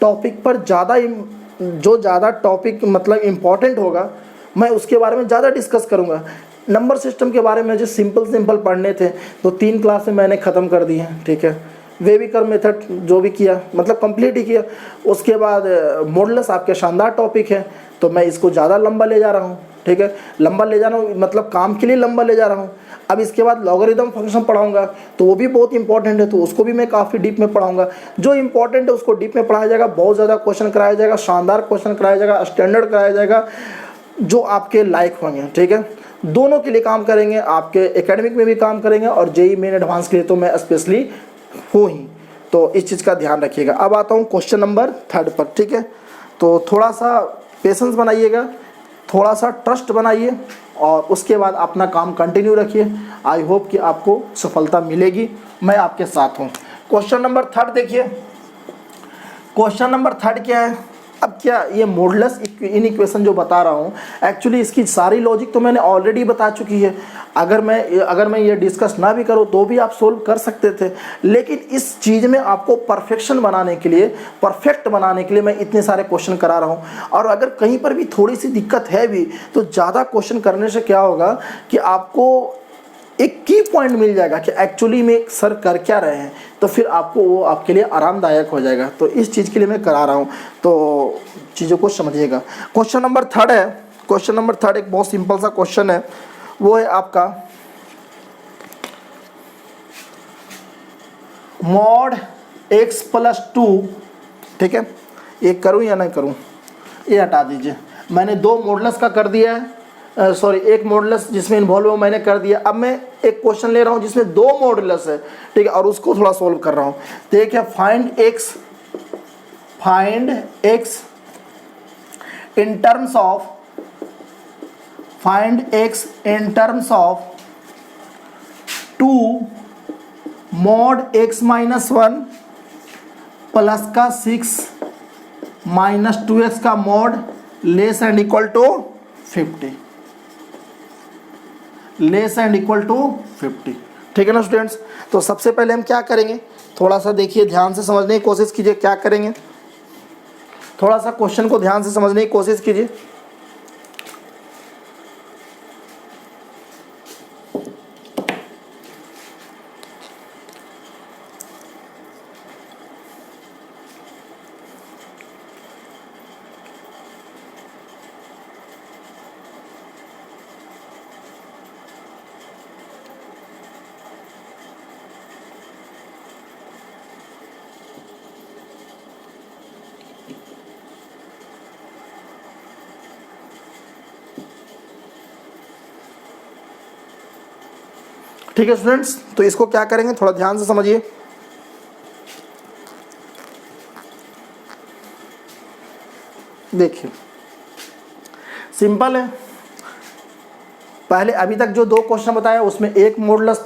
टॉपिक पर ज़्यादा टॉपिक मतलब इम्पॉर्टेंट होगा मैं उसके बारे में ज़्यादा डिस्कस करूँगा। नंबर सिस्टम के बारे में जो सिंपल पढ़ने थे तो 3 क्लास में मैंने ख़त्म कर दिए हैं, ठीक है। वेविकर मेथड जो भी किया मतलब कंप्लीट ही किया। उसके बाद मॉडुलस आपके शानदार टॉपिक है तो मैं इसको ज़्यादा लंबा ले जा रहा हूँ, ठीक है। लंबा ले जा रहा हूँ मतलब काम के लिए लंबा ले जा रहा हूँ। अब इसके बाद लॉगरिथम फंक्शन पढ़ाऊंगा तो वो भी बहुत इंपॉर्टेंट है, तो उसको भी मैं काफ़ी डीप में पढ़ाऊंगा। जो इंपॉर्टेंट है उसको डीप में पढ़ाया जाएगा, बहुत ज़्यादा क्वेश्चन कराया जाएगा, शानदार क्वेश्चन कराया जाएगा, स्टैंडर्ड कराया जाएगा, जो आपके लायक होंगे, ठीक है। दोनों के लिए काम करेंगे, आपके एकेडमिक में भी काम करेंगे और जेईई मेन एडवांस के लिए तो मैं स्पेशली हूँ ही। तो इस चीज़ का ध्यान रखिएगा। अब आता हूँ क्वेश्चन नंबर 3 पर, ठीक है। तो थोड़ा सा पेशेंस बनाइएगा, थोड़ा सा ट्रस्ट बनाइए और उसके बाद अपना काम कंटिन्यू रखिए। आई होप कि आपको सफलता मिलेगी, मैं आपके साथ हूँ। क्वेश्चन नंबर 3 देखिए। क्वेश्चन नंबर 3 क्या है? अब क्या ये मॉडुलस इनइक्वेशन जो बता रहा हूँ एक्चुअली इसकी सारी लॉजिक तो मैंने ऑलरेडी बता चुकी है। अगर मैं ये डिस्कस ना भी करूँ तो भी आप सोल्व कर सकते थे, लेकिन इस चीज़ में आपको परफेक्ट बनाने के लिए मैं इतने सारे क्वेश्चन करा रहा हूँ। और अगर कहीं पर भी थोड़ी सी दिक्कत है भी तो ज़्यादा क्वेश्चन करने से क्या होगा कि आपको एक की पॉइंट मिल जाएगा कि एक्चुअली में सर कर क्या रहे हैं, तो फिर आपको वो आपके लिए आरामदायक हो जाएगा। तो इस चीज़ के लिए मैं करा रहा हूँ, तो चीज़ों को समझिएगा। क्वेश्चन नंबर 3 है। क्वेश्चन नंबर 3 एक बहुत सिंपल सा क्वेश्चन है, वो है आपका मॉड x + 2, ठीक है। ये करूँ या नहीं करूँ, ये हटा दीजिए। मैंने 2 मॉडुलस का कर दिया है, सॉरी एक मॉडुलस जिसमें इन्वॉल्व हो मैंने कर दिया। अब मैं एक क्वेश्चन ले रहा हूँ जिसमें दो मॉडुलस है, ठीक है, और उसको थोड़ा सोल्व कर रहा हूँ। देखिए find x in terms of 2 mod x minus 1 plus का 6 माइनस 2x का mod less and equal to 50, less and equal to 50, ठीक है ना स्टूडेंट्स। तो सबसे पहले हम क्या करेंगे, थोड़ा सा देखिए, ध्यान से समझने की कोशिश कीजिए क्या करेंगे, थोड़ा सा क्वेश्चन को ध्यान से समझने की कोशिश कीजिए। ठीक है स्टूडेंट्स, तो इसको क्या करेंगे थोड़ा ध्यान से समझिए। देखिए सिंपल है, पहले अभी तक जो दो क्वेश्चन बताया उसमें एक मॉडुलस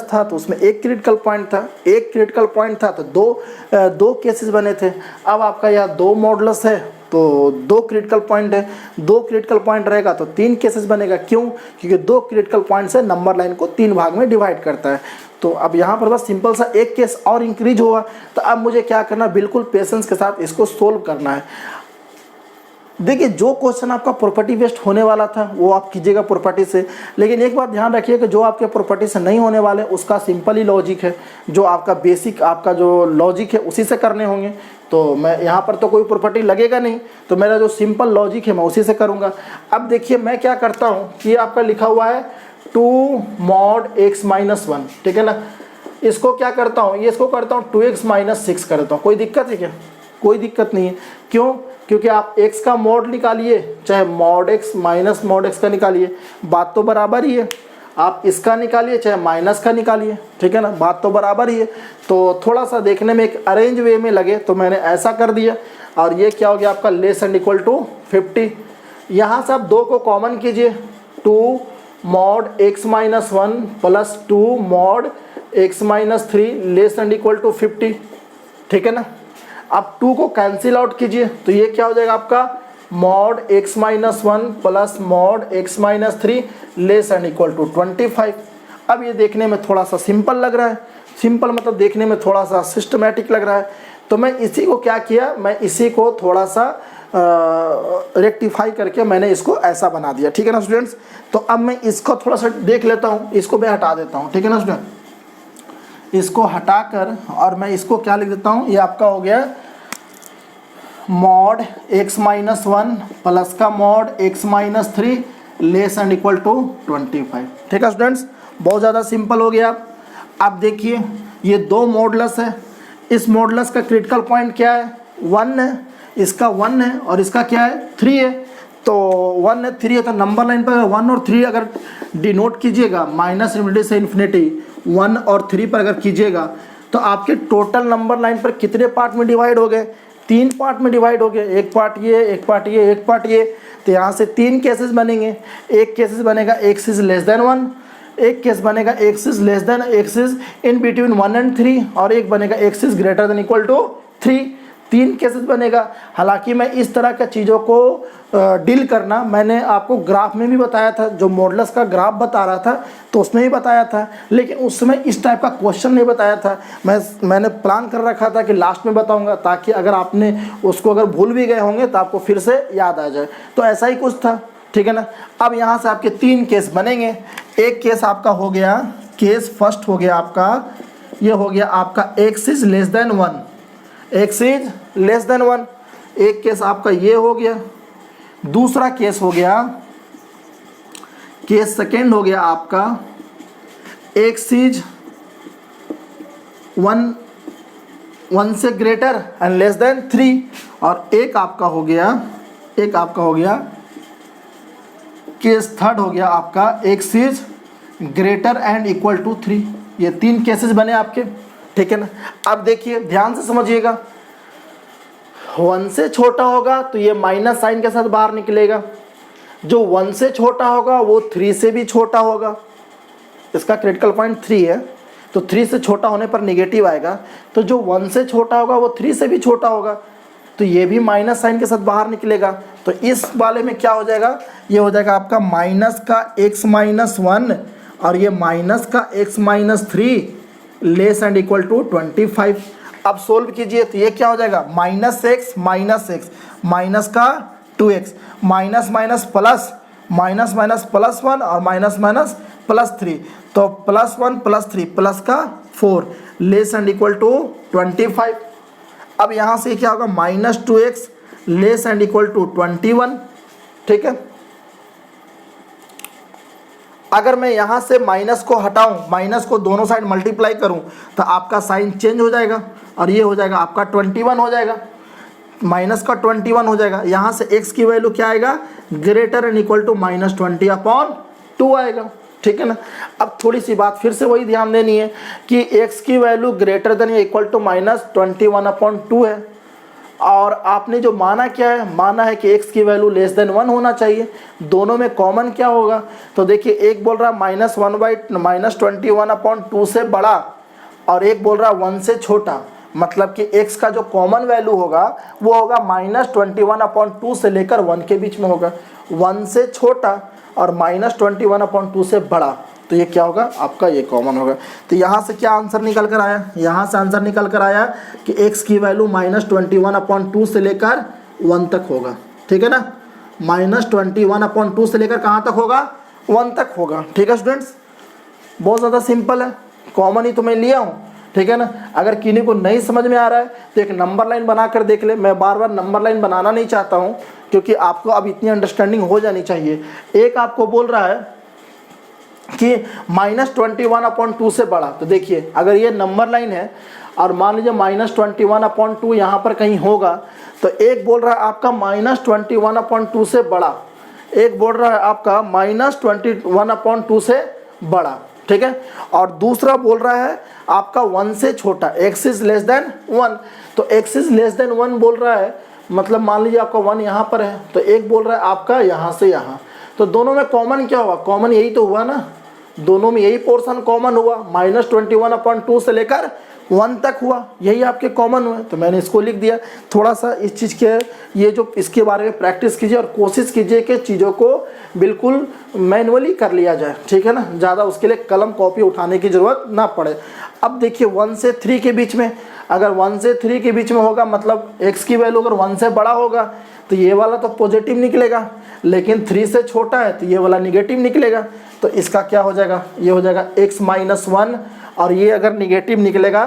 था तो उसमें एक क्रिटिकल पॉइंट था, तो दो केसेस बने थे। अब आपका यहाँ दो मॉडुलस है तो दो क्रिटिकल पॉइंट है, दो क्रिटिकल पॉइंट रहेगा तो तीन केसेस बनेगा। क्यों? क्योंकि दो क्रिटिकल पॉइंट से नंबर लाइन को तीन भाग में डिवाइड करता है। तो अब यहाँ पर बस सिंपल सा एक केस और इंक्रीज हुआ, तो अब मुझे क्या करना, बिल्कुल पेशेंस के साथ इसको सोल्व करना है। देखिए जो क्वेश्चन आपका प्रॉपर्टी बेस्ड होने वाला था वो आप कीजिएगा प्रॉपर्टी से, लेकिन एक बात ध्यान रखिए कि जो आपके प्रॉपर्टी से नहीं होने वाले उसका सिंपल ही लॉजिक है, जो आपका बेसिक आपका जो लॉजिक है उसी से करने होंगे। तो मैं यहाँ पर तो कोई प्रॉपर्टी लगेगा नहीं, तो मेरा जो सिंपल लॉजिक है मैं उसी से करूँगा। अब देखिए मैं क्या करता हूँ कि ये आपका लिखा हुआ है 2 mod x माइनस 1, ठीक है ना, इसको क्या करता हूँ, ये इसको करता हूँ 2x माइनस 6 करता हूँ। कोई दिक्कत है क्या? कोई दिक्कत नहीं है। क्यों? क्योंकि आप x का मॉड निकालिए चाहे mod x minus mod x का निकालिए, बात तो बराबर ही है। आप इसका निकालिए चाहे माइनस का निकालिए, ठीक है ना, बात तो बराबर ही है। तो थोड़ा सा देखने में एक अरेंज वे में लगे तो मैंने ऐसा कर दिया, और ये क्या हो गया आपका लेस एंड इक्वल टू 50। यहाँ से आप दो को कॉमन कीजिए, 2 mod x minus 1 plus 2 mod x minus 3 less and equal to 50, ठीक है ना। अब 2 को कैंसिल आउट कीजिए तो ये क्या हो जाएगा आपका mod x minus 1 plus mod x minus 3 less and equal to 25। अब ये देखने में थोड़ा सा सिंपल लग रहा है, सिंपल मतलब देखने में थोड़ा सा सिस्टमेटिक लग रहा है। तो मैं इसी को क्या किया, मैं इसी को थोड़ा सा रेक्टिफाई करके मैंने इसको ऐसा बना दिया, ठीक है ना स्टूडेंट्स। तो अब मैं इसको थोड़ा सा देख लेता हूँ, इसको मैं हटा देता हूँ, ठीक है ना स्टूडेंट। इसको हटाकर और मैं इसको क्या लिख देता हूँ, ये आपका हो गया mod x माइनस 1 प्लस का mod x minus 3 less and equal to 25, ठीक है स्टूडेंट्स। बहुत ज़्यादा सिंपल हो गया। अब देखिए ये दो मॉडुलस है, इस मॉडुलस का क्रिटिकल पॉइंट क्या है, 1 है, इसका 1 है और इसका क्या है 3 है। तो 1 है 3 है, तो नंबर लाइन पर 1 और 3 अगर डिनोट कीजिएगा माइनस इन्फिनिटी से इन्फिनिटी 1 और 3 पर अगर कीजिएगा तो आपके टोटल नंबर लाइन पर कितने पार्ट में डिवाइड हो गए, 3 पार्ट में डिवाइड हो गए, एक पार्ट ये, एक पार्ट ये, एक पार्ट ये। तो यहाँ से 3 केसेस बनेंगे, एक केसेस बनेगा x इज लेस देन 1, एक केस बनेगा x is less than x is in between 1 and 3, और एक बनेगा x is greater than equal to 3। 3 cases बनेगा। हालांकि मैं इस तरह का चीज़ों को डील करना मैंने आपको ग्राफ में भी बताया था, जो मॉडुलस का ग्राफ बता रहा था तो उसमें भी बताया था, लेकिन उस समय इस टाइप का क्वेश्चन नहीं बताया था। मैंने प्लान कर रखा था कि लास्ट में बताऊंगा, ताकि अगर आपने उसको अगर भूल भी गए होंगे तो आपको फिर से याद आ जाए। तो ऐसा ही कुछ था, ठीक है ना। अब यहाँ से आपके 3 केस बनेंगे। एक केस आपका हो गया, केस फर्स्ट हो गया आपका, ये हो गया आपका x is less then 1, x is less then 1। एक केस आपका ये हो गया। दूसरा केस हो गया, केस सेकेंड हो गया आपका x इज 1 से ग्रेटर एंड लेस देन 3, और एक आपका हो गया केस थर्ड हो गया आपका x is greater and equal to 3। ये 3 केसेस बने आपके, ठीक है ना। अब देखिए ध्यान से समझिएगा, 1 से छोटा होगा तो ये माइनस साइन के साथ बाहर निकलेगा, जो 1 से छोटा होगा वो 3 से भी छोटा होगा। इसका क्रिटिकल पॉइंट 3 है, तो 3 से छोटा होने पर नेगेटिव आएगा, तो जो 1 से छोटा होगा वो 3 से भी छोटा होगा, तो ये भी माइनस साइन के साथ बाहर निकलेगा। तो इस वाले में क्या हो जाएगा, ये हो जाएगा आपका माइनस का x माइनस 1 और ये माइनस का x minus 3 less and equal to 25। अब सोल्व कीजिए तो ये क्या हो जाएगा, माइनस x माइनस का 2x minus minus plus minus minus plus 1 और माइनस माइनस प्लस 3, तो प्लस 1 प्लस 3 प्लस का 4 लेस एंड इक्वल टू 25। अब यहाँ से क्या होगा, minus 2x less and equal to 21, ठीक है। अगर मैं यहाँ से माइनस को हटाऊं, माइनस को दोनों साइड मल्टीप्लाई करूं, तो आपका साइन चेंज हो जाएगा और ये हो जाएगा आपका 21 हो जाएगा, माइनस का 21 हो जाएगा। यहाँ से x की वैल्यू क्या आएगा, ग्रेटर एंड इक्वल टू -20/2 आएगा, ठीक है ना। अब थोड़ी सी बात फिर से वही ध्यान देनी है कि x की वैल्यू ग्रेटर देन या इक्वल टू -21/2 है, और आपने जो माना क्या है, माना है कि x की वैल्यू लेस देन 1 होना चाहिए। दोनों में कॉमन क्या होगा, तो देखिए एक बोल रहा है -21/2 से बड़ा और एक बोल रहा है 1 से छोटा, मतलब कि x का जो कॉमन वैल्यू होगा वो होगा -21/2 से लेकर 1 के बीच में होगा, 1 से छोटा और -21/2 से बड़ा, तो ये क्या होगा आपका, ये कॉमन होगा। तो यहाँ से क्या आंसर निकल कर आया, यहाँ से आंसर निकल कर आया कि x की वैल्यू -21/2 से लेकर 1 तक होगा, ठीक है ना। -21/2 से लेकर कहाँ तक होगा, 1 तक होगा, ठीक है स्टूडेंट्स। बहुत ज़्यादा सिंपल है, कॉमन ही तो मैं लिया हूँ, ठीक है ना। अगर किन्हीं को नहीं समझ में आ रहा है तो एक नंबर लाइन बना कर देख ले। मैं बार बार नंबर लाइन बनाना नहीं चाहता हूँ, क्योंकि आपको अब इतनी अंडरस्टैंडिंग हो जानी चाहिए। एक आपको बोल रहा है कि -21/2 से बड़ा, तो देखिए अगर ये नंबर लाइन है और मान लीजिए -21/2 यहाँ पर कहीं होगा, तो एक बोल रहा है आपका -21/2 से बड़ा, एक बोल रहा है आपका -21/2 से बड़ा, ठीक है, और दूसरा बोल रहा है आपका 1 से छोटा, x इज लेस देन 1, तो x इज लेस देन 1 बोल रहा है, मतलब मान लीजिए आपका 1 यहाँ पर है, तो एक बोल रहा है आपका यहाँ से यहाँ, तो दोनों में कॉमन क्या हुआ, कॉमन यही तो हुआ ना, दोनों में यही पोर्शन कॉमन हुआ, -21/2 से लेकर 1 तक हुआ, यही आपके कॉमन हुए, तो मैंने इसको लिख दिया। थोड़ा सा इस चीज़ के ये जो इसके बारे में प्रैक्टिस कीजिए और कोशिश कीजिए कि चीज़ों को बिल्कुल मैनुअली कर लिया जाए, ठीक है ना, ज़्यादा उसके लिए कलम कॉपी उठाने की ज़रूरत ना पड़े। अब देखिए 1 से 3 के बीच में, अगर 1 से 3 के बीच में होगा, मतलब x की वैल्यू अगर 1 से बड़ा होगा तो ये वाला तो पॉजिटिव निकलेगा, लेकिन 3 से छोटा है तो ये वाला निगेटिव निकलेगा। तो इसका क्या हो जाएगा, ये हो जाएगा x माइनस 1, और ये अगर निगेटिव निकलेगा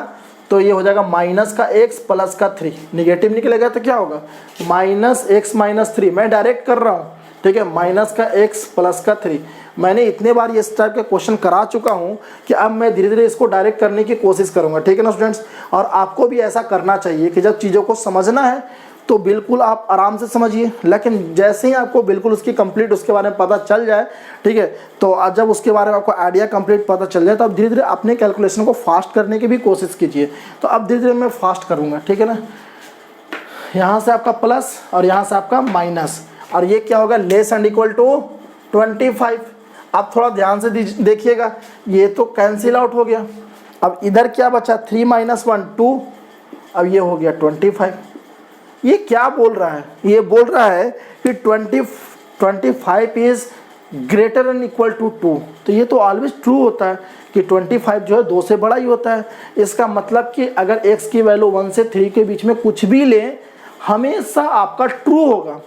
तो ये हो जाएगा माइनस का x प्लस का 3, निगेटिव निकलेगा तो क्या होगा -x माइनस 3, मैं डायरेक्ट कर रहा हूँ, ठीक है, माइनस का x प्लस का 3। मैंने इतने बार ये इस टाइप के क्वेश्चन करा चुका हूँ कि अब मैं धीरे धीरे इसको डायरेक्ट करने की कोशिश करूँगा, ठीक है ना स्टूडेंट्स। और आपको भी ऐसा करना चाहिए कि जब चीज़ों को समझना है तो बिल्कुल आप आराम से समझिए, लेकिन जैसे ही आपको बिल्कुल उसकी कंप्लीट उसके बारे में पता चल जाए, ठीक है, तो जब उसके बारे में आपको आइडिया कंप्लीट पता चल जाए तो आप धीरे धीरे अपने कैलकुलेशन को फास्ट करने की भी कोशिश कीजिए। तो अब धीरे धीरे मैं फास्ट करूँगा, ठीक है ना। यहाँ से आपका प्लस और यहाँ से आपका माइनस, और ये क्या होगा, लेस एंड इक्वल टू 25। आप थोड़ा ध्यान से देखिएगा, ये तो कैंसिल आउट हो गया। अब इधर क्या बचा, 3 - 1 2, अब ये हो गया 25। ये क्या बोल रहा है, ये बोल रहा है कि 25 is greater and equal to 2, तो ये तो ऑलवेज ट्रू होता है कि 25 जो है 2 से बड़ा ही होता है। इसका मतलब कि अगर x की वैल्यू 1 से 3 के बीच में कुछ भी लें, हमेशा आपका ट्रू होगा,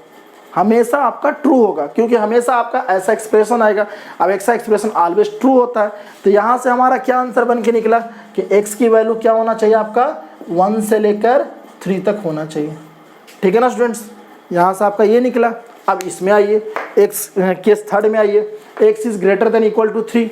हमेशा आपका ट्रू होगा, क्योंकि हमेशा आपका ऐसा एक्सप्रेशन आएगा। अब ऐसा एक्सप्रेशन ऑलवेज ट्रू होता है, तो यहाँ से हमारा क्या आंसर बन के निकला कि x की वैल्यू क्या होना चाहिए आपका, 1 से लेकर 3 तक होना चाहिए, ठीक है ना स्टूडेंट्स। यहाँ से आपका ये निकला। अब इसमें आइए, केस थर्ड में आइए, x is greater than equal to 3,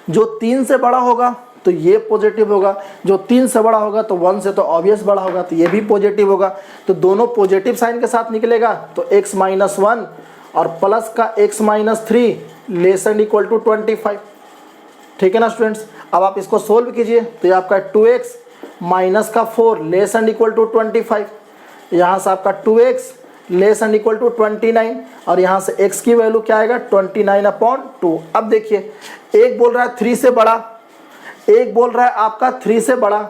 जो 3 से बड़ा होगा तो ये पॉजिटिव होगा, जो 3 से बड़ा होगा तो 1 से तो ऑब्वियस बड़ा होगा, तो ये भी पॉजिटिव होगा, तो दोनों पॉजिटिव साइन के साथ निकलेगा, तो x माइनस 1 और प्लस का x minus 3 less and equal to 25। ठीक है ना स्टूडेंट्स। अब आप इसको सोल्व कीजिए तो ये आपका 2x माइनस का 4 लेस एंड इक्वल टू 25, यहाँ से आपका 2x less and equal to 29 और यहाँ से x की वैल्यू क्या आएगा 29/2। अब देखिए एक बोल रहा है 3 से बड़ा, एक बोल रहा है आपका 3 से बड़ा,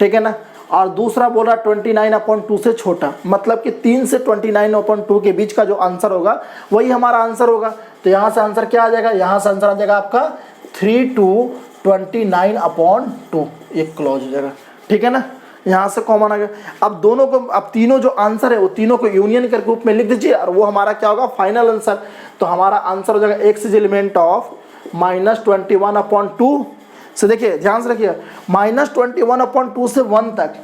ठीक है ना, और दूसरा बोल रहा है 29/2 से छोटा। मतलब कि 3 से 29/2 के बीच का जो आंसर होगा वही हमारा आंसर होगा। तो यहाँ से आंसर क्या आ जाएगा, यहाँ से आंसर आ जाएगा आपका 3 to 29/2, ये क्लोज हो जाएगा। ठीक है ना, यहाँ से कॉमन आ गया। अब दोनों को, अब तीनों जो आंसर है वो तीनों को यूनियन के रूप में लिख दीजिए और वो हमारा क्या होगा फाइनल आंसर। तो हमारा आंसर हो जाएगा x इज एलिमेंट ऑफ -21/2 से, देखिए ध्यान से रखिए, -21/2 से 1 तक,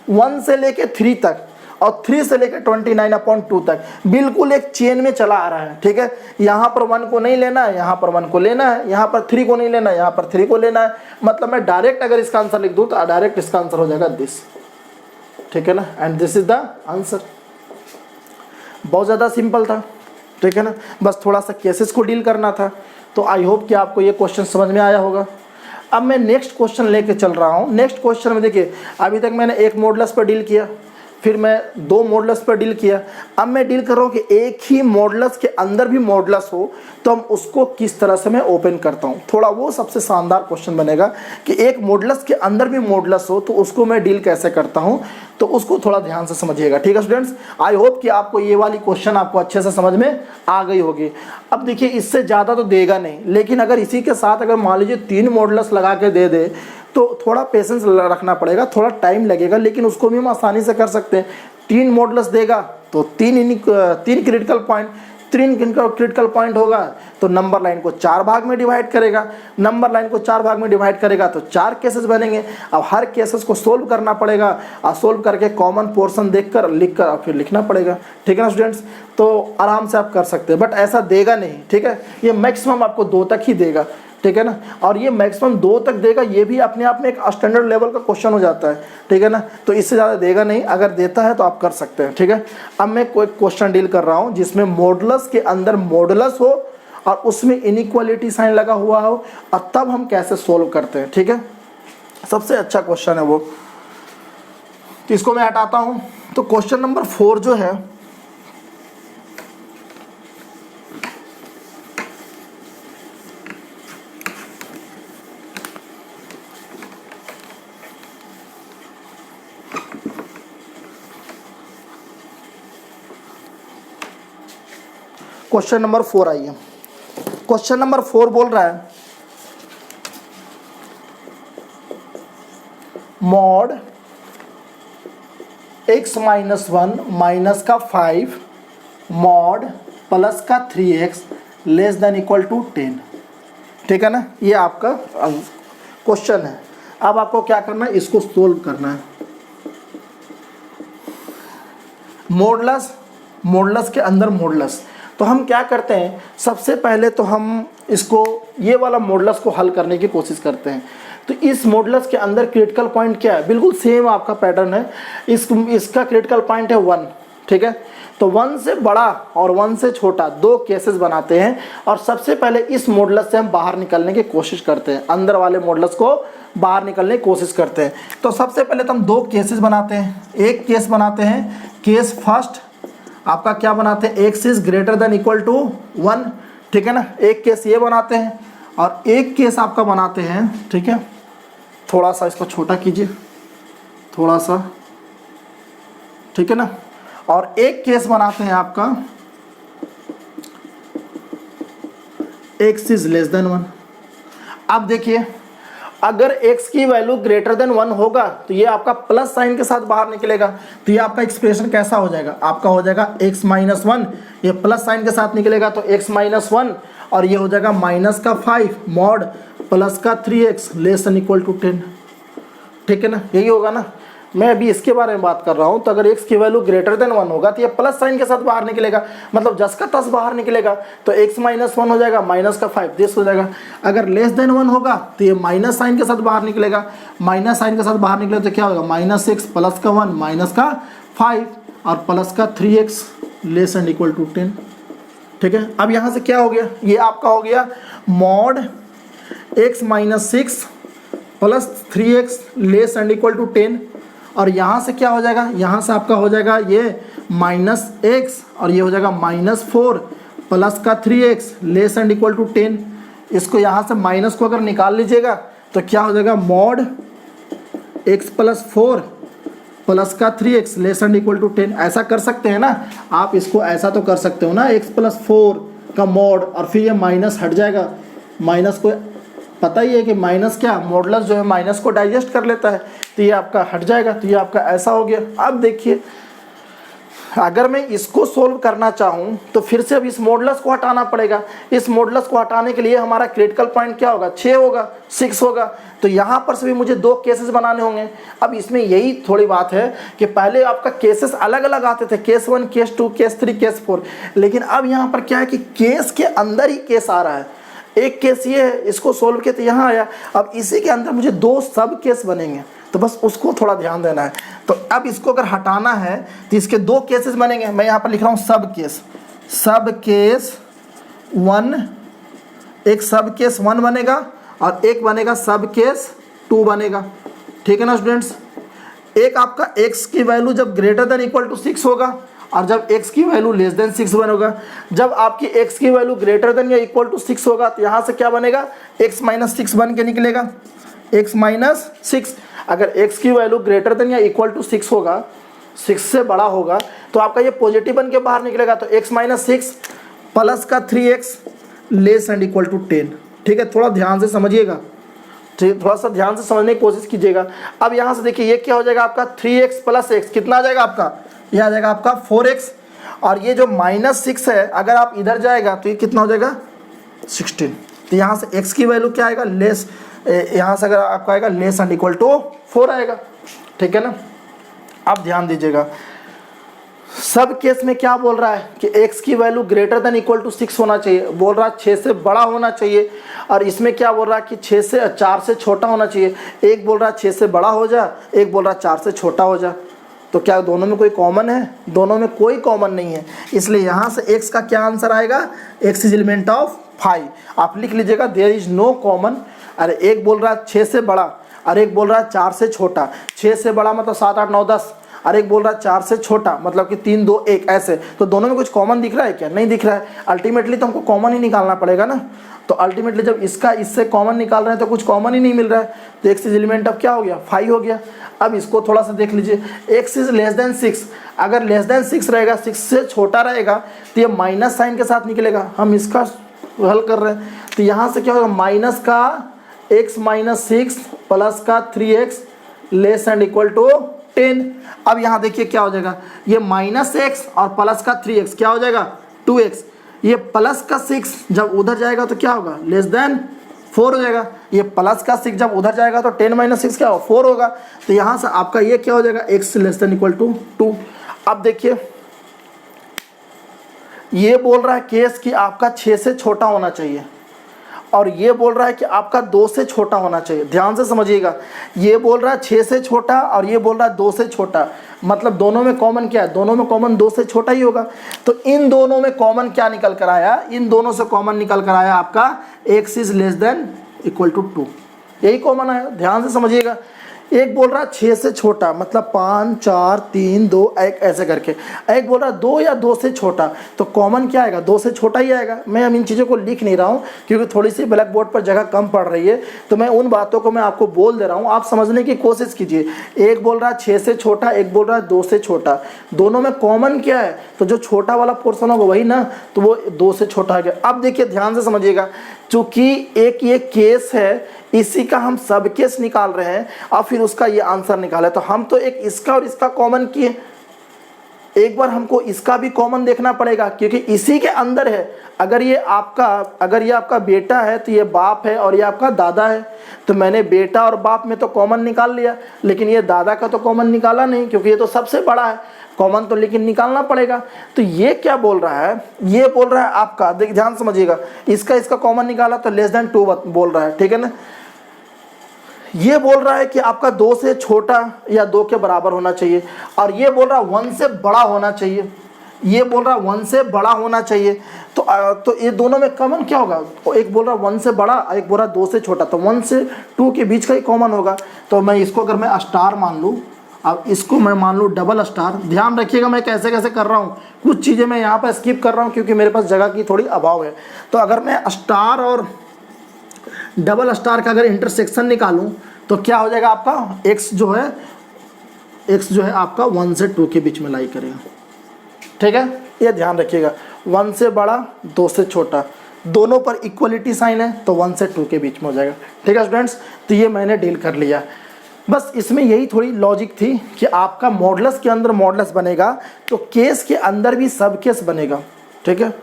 1 से लेके 3 तक और 3 से लेकर 29/2 तक बिल्कुल एक चेन में चला आ रहा है। ठीक है, यहाँ पर 1 को नहीं लेना है, यहाँ पर 1 को लेना है, यहाँ पर 3 को नहीं लेना है, यहाँ पर 3 को लेना है। मतलब मैं डायरेक्ट अगर इसका आंसर लिख दूँ तो डायरेक्ट इसका आंसर हो जाएगा दिस। ठीक है ना, and this is the answer. बहुत ज़्यादा सिंपल था। ठीक है ना, बस थोड़ा सा केसेस को डील करना था। तो आई होप कि आपको ये क्वेश्चन समझ में आया होगा। अब मैं नेक्स्ट क्वेश्चन लेके चल रहा हूँ। नेक्स्ट क्वेश्चन में देखिए, अभी तक मैंने एक मॉडुलस पर डील किया, फिर मैं 2 मॉडुलस पर डील किया, अब मैं डील कर रहा हूँ कि एक ही मॉडुलस के अंदर भी मॉडुलस हो तो हम उसको किस तरह से मैं ओपन करता हूँ। थोड़ा वो सबसे शानदार क्वेश्चन बनेगा कि एक मॉडुलस के अंदर भी मॉडुलस हो तो उसको मैं डील कैसे करता हूँ, तो उसको थोड़ा ध्यान से समझिएगा। ठीक है स्टूडेंट्स, आई होप कि आपको ये वाली क्वेश्चन आपको अच्छे से समझ में आ गई होगी। अब देखिए इससे ज़्यादा तो देगा नहीं, लेकिन अगर इसी के साथ अगर मान लीजिए 3 मॉडुलस लगा के दे दे तो थोड़ा पेशेंस रखना पड़ेगा, थोड़ा टाइम लगेगा, लेकिन उसको भी हम आसानी से कर सकते हैं। 3 मॉडुलस देगा तो 3 क्रिटिकल पॉइंट, 3 क्रिटिकल पॉइंट होगा तो नंबर लाइन को 4 भाग में डिवाइड करेगा, नंबर लाइन को 4 भाग में डिवाइड करेगा तो 4 केसेस बनेंगे। अब हर केसेस को सोल्व करना पड़ेगा और सोल्व करके कॉमन पोर्शन देखकर लिखकर और फिर लिखना पड़ेगा। ठीक है ना स्टूडेंट्स, तो आराम से आप कर सकते हैं, बट ऐसा देगा नहीं। ठीक है, ये मैक्सिमम आपको 2 तक ही देगा। ठीक है ना, और ये मैक्सिमम 2 तक देगा, ये भी अपने आप में एक स्टैंडर्ड लेवल का क्वेश्चन हो जाता है। ठीक है ना, तो इससे ज़्यादा देगा नहीं, अगर देता है तो आप कर सकते हैं। ठीक है, अब मैं कोई क्वेश्चन डील कर रहा हूँ जिसमें मॉडुलस के अंदर मॉडुलस हो और उसमें इनइक्वालिटी साइन लगा हुआ हो, और तब हम कैसे सोल्व करते हैं। ठीक है, सबसे अच्छा क्वेश्चन है वो, तो इसको मैं हटाता हूँ। तो क्वेश्चन नंबर 4 जो है, क्वेश्चन नंबर 4 आइए। क्वेश्चन नंबर 4 बोल रहा है मॉड x माइनस 1 माइनस का 5 मॉड प्लस का 3x less than equal to 10। ठीक है ना, ये आपका क्वेश्चन है। अब आपको क्या करना है, इसको सोल्व करना है। मॉडुलस के अंदर मॉडुलस, तो हम क्या करते हैं, सबसे पहले तो हम इसको ये वाला मॉडुलस को हल करने की कोशिश करते हैं। तो इस मॉडुलस के अंदर क्रिटिकल पॉइंट क्या है, बिल्कुल सेम आपका पैटर्न है। इसका क्रिटिकल पॉइंट है 1। ठीक है, तो 1 से बड़ा और 1 से छोटा 2 केसेस बनाते हैं, और सबसे पहले इस मॉडुलस से हम बाहर निकलने की कोशिश करते हैं, अंदर वाले मॉडुलस को बाहर निकलने की कोशिश करते हैं। तो सबसे पहले तो हम 2 केसेस बनाते हैं। एक केस बनाते हैं, केस फर्स्ट आपका क्या बनाते हैं, x is greater than equal to 1। ठीक है ना, एक केस ये बनाते हैं, और एक केस आपका बनाते हैं। ठीक है, थोड़ा सा इसको छोटा कीजिए, थोड़ा सा। ठीक है ना, और एक केस बनाते हैं आपका x इज लेस देन 1। अब देखिए, अगर x की वैल्यू ग्रेटर देन 1 होगा तो ये आपका प्लस साइन के साथ बाहर निकलेगा। तो ये आपका एक्सप्रेशन कैसा हो जाएगा, आपका हो जाएगा x माइनस 1, ये प्लस साइन के साथ निकलेगा तो x माइनस 1, और ये हो जाएगा माइनस का 5 मॉड प्लस का 3x less than equal to 10। ठीक है ना, यही होगा ना। मैं अभी इसके बारे में बात कर रहा हूँ। तो अगर x की वैल्यू ग्रेटर देन 1 होगा तो ये प्लस साइन के साथ बाहर निकलेगा, मतलब जस का तस बाहर निकलेगा। तो x माइनस 1 हो जाएगा, माइनस का 5 दिस हो जाएगा। अगर लेस देन 1 होगा तो ये माइनस साइन के साथ बाहर निकलेगा, माइनस साइन के साथ बाहर निकले तो क्या होगा, -6 प्लस का 1 माइनस का 5 और प्लस का 3x less and equal to 10। ठीक है। अब यहाँ से क्या हो गया, ये आपका हो गया mod x minus 6 plus 3x less and equal to 10, और यहाँ से क्या हो जाएगा, यहाँ से आपका हो जाएगा ये माइनस x और ये हो जाएगा -4 प्लस का 3x less and equal to 10। इसको यहाँ से माइनस को अगर निकाल लीजिएगा तो क्या हो जाएगा, मॉड x प्लस 4 प्लस का 3x less and equal to 10। ऐसा कर सकते हैं ना आप, इसको ऐसा तो कर सकते हो ना, x प्लस 4 का मॉड और फिर ये माइनस हट जाएगा। माइनस को पता ही है कि माइनस क्या, मॉडुलस जो है माइनस को डाइजेस्ट कर लेता है, तो ये आपका हट जाएगा, तो ये आपका ऐसा हो गया। अब देखिए अगर मैं इसको सोल्व करना चाहूँ तो फिर से अब इस मॉडुलस को हटाना पड़ेगा। इस मॉडुलस को हटाने के लिए हमारा क्रिटिकल पॉइंट क्या होगा, 6 होगा, 6 होगा। तो यहाँ पर से भी मुझे 2 केसेस बनाने होंगे। अब इसमें यही थोड़ी बात है कि पहले आपका केसेस अलग अलग आते थे, केस 1, केस 2, केस 3, केस 4, लेकिन अब यहाँ पर क्या है कि केस के अंदर ही केस आ रहा है। एक केस ये है, इसको सोल्व किया तो यहाँ आया, अब इसी के अंदर मुझे 2 सब केस बनेंगे, तो बस उसको थोड़ा ध्यान देना है। तो अब इसको अगर हटाना है तो इसके 2 केसेस बनेंगे। मैं यहाँ पर लिख रहा हूँ सब केस 1, एक सब केस 1 बनेगा और एक बनेगा सब केस 2 बनेगा। ठीक है ना स्टूडेंट्स। एक आपका x की वैल्यू जब ग्रेटर देन इक्वल टू 6 होगा और जब x की वैल्यू लेस देन 6 बनेगा। जब आपकी x की वैल्यू ग्रेटर देन या इक्वल टू 6 होगा तो यहाँ से क्या बनेगा, x माइनस 6 बन के निकलेगा, x माइनस 6। अगर x की वैल्यू ग्रेटर देन या इक्वल टू 6 होगा, 6 से बड़ा होगा, तो आपका ये पॉजिटिव बन के बाहर निकलेगा, तो x माइनस 6 प्लस का 3x less and equal to 10। ठीक है, थोड़ा ध्यान से समझिएगा, ठीक, थोड़ा सा ध्यान से समझने की कोशिश कीजिएगा। अब यहाँ से देखिए ये क्या हो जाएगा आपका 3x प्लस x, कितना आ जाएगा आपका, यह आ जाएगा आपका 4x, और ये जो -6 है अगर आप इधर जाएगा तो ये कितना हो जाएगा 16। तो यहाँ से x की वैल्यू क्या आएगा, लेस, यहाँ से अगर आपका आएगा लेस एंड इक्वल टू 4 आएगा। ठीक है ना। अब ध्यान दीजिएगा, सब केस में क्या बोल रहा है कि x की value greater than equal to 6 होना चाहिए, बोल रहा है 6 से बड़ा होना चाहिए, और इसमें क्या बोल रहा है कि 4 से छोटा होना चाहिए। एक बोल रहा है 6 से बड़ा हो जा, एक बोल रहा है 4 से छोटा हो जा। तो क्या दोनों में कोई कॉमन है, दोनों में कोई कॉमन नहीं है, इसलिए यहाँ से x का क्या आंसर आएगा, x इज एलिमेंट ऑफ 5। आप लिख लीजिएगा देयर इज नो कॉमन। अरे एक बोल रहा है 6 से बड़ा और एक बोल रहा है 4 से छोटा। 6 से बड़ा मतलब 7, 8, 9, 10, और एक बोल रहा है 4 से छोटा मतलब कि 3, 2, 1 ऐसे। तो दोनों में कुछ कॉमन दिख रहा है क्या, नहीं दिख रहा है। अल्टीमेटली तो हमको कॉमन ही निकालना पड़ेगा ना। तो अल्टीमेटली जब इसका इससे कॉमन निकाल रहे हैं तो कुछ कॉमन ही नहीं मिल रहा है, तो x इज एलिमेंट ऑफ क्या हो गया, 5 हो गया। अब इसको थोड़ा सा देख लीजिए, x इज लेस देन 6, अगर लेस देन 6 रहेगा, 6 से छोटा रहेगा तो ये माइनस साइन के साथ निकलेगा। हम इसका हल कर रहे हैं तो यहाँ से क्या होगा, माइनस का x माइनस 6 प्लस का 3x less and equal to 10। अब यहाँ देखिए क्या हो जाएगा, ये -x और प्लस का 3x क्या हो जाएगा 2x। ये प्लस का 6 जब उधर जाएगा तो क्या होगा, लेस देन 4 हो जाएगा। ये प्लस का 6 जब उधर जाएगा तो 10 माइनस 6 क्या होगा, 4 होगा। तो यहाँ से आपका ये क्या हो जाएगा, x less than equal to 2। अब देखिए ये बोल रहा है केस कि आपका 6 से छोटा होना चाहिए, और ये बोल रहा है कि आपका 2 से छोटा होना चाहिए। ध्यान से समझिएगा, ये बोल रहा है 6 से छोटा और ये बोल रहा है 2 से छोटा, मतलब दोनों में कॉमन क्या है, दोनों में कॉमन 2 से छोटा ही होगा। तो इन दोनों में कॉमन क्या निकल कर आया, इन दोनों से कॉमन निकल कर आया आपका x is less than equal to 2, यही कॉमन आया। ध्यान से समझिएगा, एक बोल रहा है 6 से छोटा मतलब 5, 4, 3, 2, 1 ऐसे करके, एक बोल रहा है 2 या 2 से छोटा, तो कॉमन क्या आएगा, 2 से छोटा ही आएगा। मैं अब इन चीज़ों को लिख नहीं रहा हूँ क्योंकि थोड़ी सी ब्लैक बोर्ड पर जगह कम पड़ रही है, तो मैं उन बातों को मैं आपको बोल दे रहा हूँ, आप समझने की कोशिश कीजिए। एक बोल रहा है 6 से छोटा, एक बोल रहा है 2 से छोटा, दोनों में कॉमन क्या है, तो जो छोटा वाला पोर्सन होगा वही ना, तो वो 2 से छोटा आ गया। अब देखिए ध्यान से समझिएगा, चूँकि एक ये केस है, इसी का हम सब केस निकाल रहे हैं और फिर उसका ये आंसर निकाला, तो हम तो एक इसका और इसका कॉमन किए, एक बार हमको इसका भी कॉमन देखना पड़ेगा क्योंकि इसी के अंदर है। अगर ये आपका बेटा है तो ये बाप है और ये आपका दादा है, तो मैंने बेटा और बाप में तो कॉमन निकाल लिया, लेकिन ये दादा का तो कॉमन निकाला नहीं क्योंकि ये तो सबसे बड़ा है, कॉमन तो लेकिन निकालना पड़ेगा। तो ये क्या बोल रहा है, ये बोल रहा है आपका, देखिए ध्यान समझिएगा, इसका कॉमन निकाला तो लेस देन 2 बोल रहा है, ठीक है ना। ये बोल रहा है कि आपका 2 से छोटा या 2 के बराबर होना चाहिए, और ये बोल रहा है 1 से बड़ा होना चाहिए। ये बोल रहा है 1 से बड़ा होना चाहिए। तो ये दोनों में कॉमन क्या होगा, एक बोल रहा है 1 से बड़ा, एक बोल रहा है 2 से छोटा, तो 1 से 2 के बीच का ही कॉमन होगा। तो मैं इसको अगर मैं स्टार मान लूँ, अब इसको मैं मान लूँ डबल स्टार। ध्यान रखिएगा मैं कैसे कैसे कर रहा हूँ, कुछ चीज़ें मैं यहाँ पर स्किप कर रहा हूँ क्योंकि मेरे पास जगह की थोड़ी अभाव है। तो अगर मैं स्टार और डबल स्टार का अगर इंटरसेक्शन निकालूँ तो क्या हो जाएगा आपका, x जो है आपका 1 से 2 के बीच में लाई करेगा। ठीक है, ये ध्यान रखिएगा, 1 से बड़ा 2 से छोटा, दोनों पर इक्वलिटी साइन है तो 1 से 2 के बीच में हो जाएगा। ठीक है स्टूडेंट्स, तो ये मैंने डील कर लिया। बस इसमें यही थोड़ी लॉजिक थी कि आपका मॉडुलस के अंदर मॉडुलस बनेगा तो केस के अंदर भी सब केस बनेगा। ठीक है,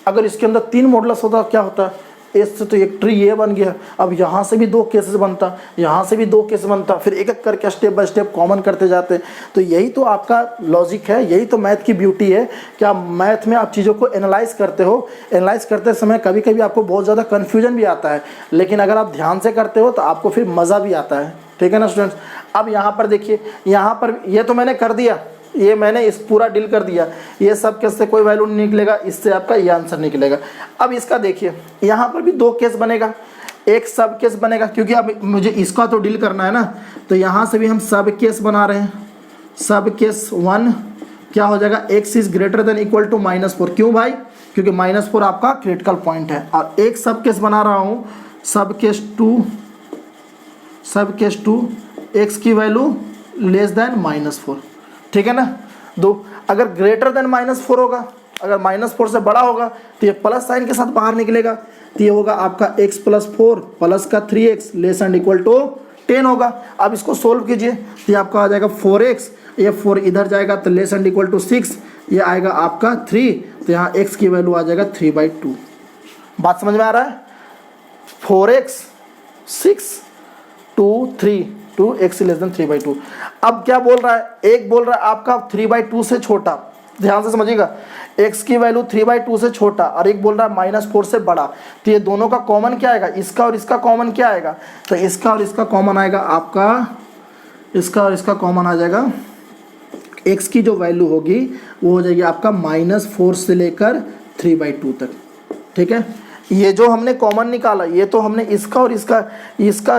अगर इसके अंदर 3 मॉडुलस होता क्या होता, एस से तो एक ट्री ये बन गया, अब यहाँ से भी 2 केसेस बनता, यहाँ से भी 2 केस बनता, फिर एक एक करके स्टेप बाय स्टेप कॉमन करते जाते। तो यही तो आपका लॉजिक है, यही तो मैथ की ब्यूटी है कि आप मैथ में आप चीज़ों को एनालाइज करते हो। एनालाइज करते समय कभी कभी आपको बहुत ज़्यादा कन्फ्यूजन भी आता है, लेकिन अगर आप ध्यान से करते हो तो आपको फिर मज़ा भी आता है। ठीक है ना स्टूडेंट्स, अब यहाँ पर देखिए, यहाँ पर ये तो मैंने कर दिया, ये मैंने इस पूरा डील कर दिया, ये सब केस से कोई वैल्यू नहीं निकलेगा, इससे आपका ये आंसर निकलेगा। अब इसका देखिए, यहाँ पर भी 2 केस बनेगा, एक सब केस बनेगा, क्योंकि अब मुझे इसका तो डील करना है ना, तो यहाँ से भी हम सब केस बना रहे हैं। सब केस 1 क्या हो जाएगा, x is greater than equal to -4। क्यों भाई, क्योंकि -4 आपका क्रिटिकल पॉइंट है। और एक सब केस बना रहा हूँ, सब केस 2 x की वैल्यू लेस देन -4। ठीक है ना, 2 अगर ग्रेटर देन -4 होगा, अगर -4 से बड़ा होगा तो ये प्लस साइन के साथ बाहर निकलेगा, तो ये होगा आपका x + 4 प्लस का 3x less and equal to 10 होगा। अब इसको सोल्व कीजिए तो ये आपका आ जाएगा 4x, ये 4 इधर जाएगा तो लेस एंड इक्वल टू 6, ये आएगा आपका 3, तो यहाँ x की वैल्यू आ जाएगा 3/2। बात समझ में आ रहा है, 4x 6 2 3 2x लेस देन 3/2। अब क्या बोल रहा है, एक बोल रहा है आपका 3/2 से छोटा, ध्यान से समझिएगा, x की वैल्यू 3/2 से छोटा, और एक बोल रहा है -4 से बड़ा। तो ये दोनों का कॉमन क्या आएगा, इसका और इसका कॉमन क्या आएगा, तो इसका और इसका कॉमन आएगा आपका, इसका और इसका कॉमन आ जाएगा, x की जो वैल्यू होगी वो हो जाएगी आपका -4 से लेकर 3/2 तक। ठीक है, ये जो हमने कॉमन निकाला, ये तो हमने इसका और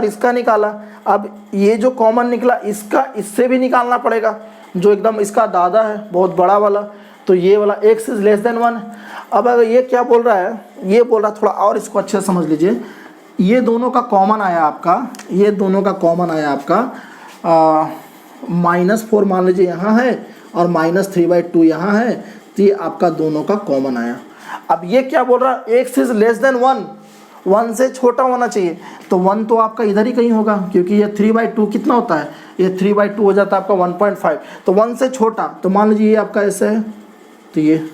इसका निकाला। अब ये जो कॉमन निकला, इसका इससे भी निकालना पड़ेगा, जो एकदम इसका दादा है बहुत बड़ा वाला, तो ये वाला x इज लेस देन 1। अब अगर ये क्या बोल रहा है, ये बोल रहा है, थोड़ा और इसको अच्छे से समझ लीजिए, ये दोनों का कॉमन आया आपका, ये दोनों का कॉमन आया आपका -4 मान लीजिए यहाँ है और -3/2 यहाँ है, तो ये आपका दोनों का कॉमन आया। अब ये क्या बोल रहा है, x इज लेस देन 1 से छोटा होना चाहिए, तो 1 तो आपका इधर ही कहीं होगा, क्योंकि ये 3/2 कितना होता है, ये 3/2 हो जाता है आपका 1.5, तो 1 से छोटा, तो मान लीजिए ये आपका ऐसे है, तो ये,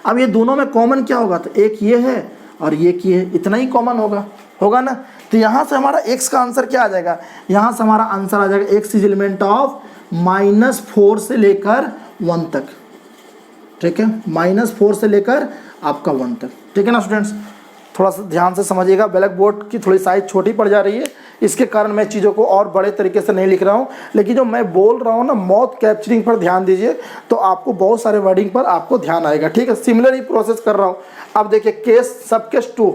अब ये दोनों में कॉमन क्या होगा, तो एक ये है और ये है, इतना ही कॉमन होगा ना। तो यहाँ से हमारा x का आंसर क्या आ जाएगा, यहाँ से हमारा आंसर आ जाएगा x इज एलिमेंट ऑफ -4 से लेकर 1 तक। ठीक है, -4 से लेकर आपका 1 तक। ठीक है ना स्टूडेंट्स, थोड़ा सा ध्यान से समझिएगा, ब्लैक बोर्ड की थोड़ी साइज छोटी पड़ जा रही है, इसके कारण मैं चीज़ों को और बड़े तरीके से नहीं लिख रहा हूँ, लेकिन जो मैं बोल रहा हूँ ना, माउथ कैप्चरिंग पर ध्यान दीजिए, तो आपको बहुत सारे वर्डिंग पर आपको ध्यान आएगा। ठीक है, सिमिलर ही प्रोसेस कर रहा हूँ। अब देखिए केस सब केस 2,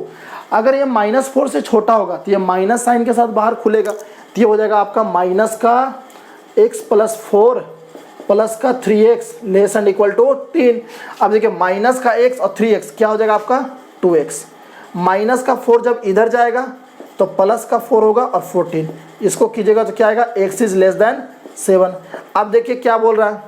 अगर ये -4 से छोटा होगा तो ये माइनस साइन के साथ बाहर खुलेगा, तो ये हो जाएगा आपका माइनस का x + 4 प्लस का 3x less and equal to 3। अब देखिए माइनस का x और 3x क्या हो जाएगा आपका 2x, माइनस का 4 जब इधर जाएगा तो प्लस का 4 होगा और 14, इसको कीजिएगा तो क्या आएगा x इज लेस देन 7। अब देखिए क्या बोल रहा है,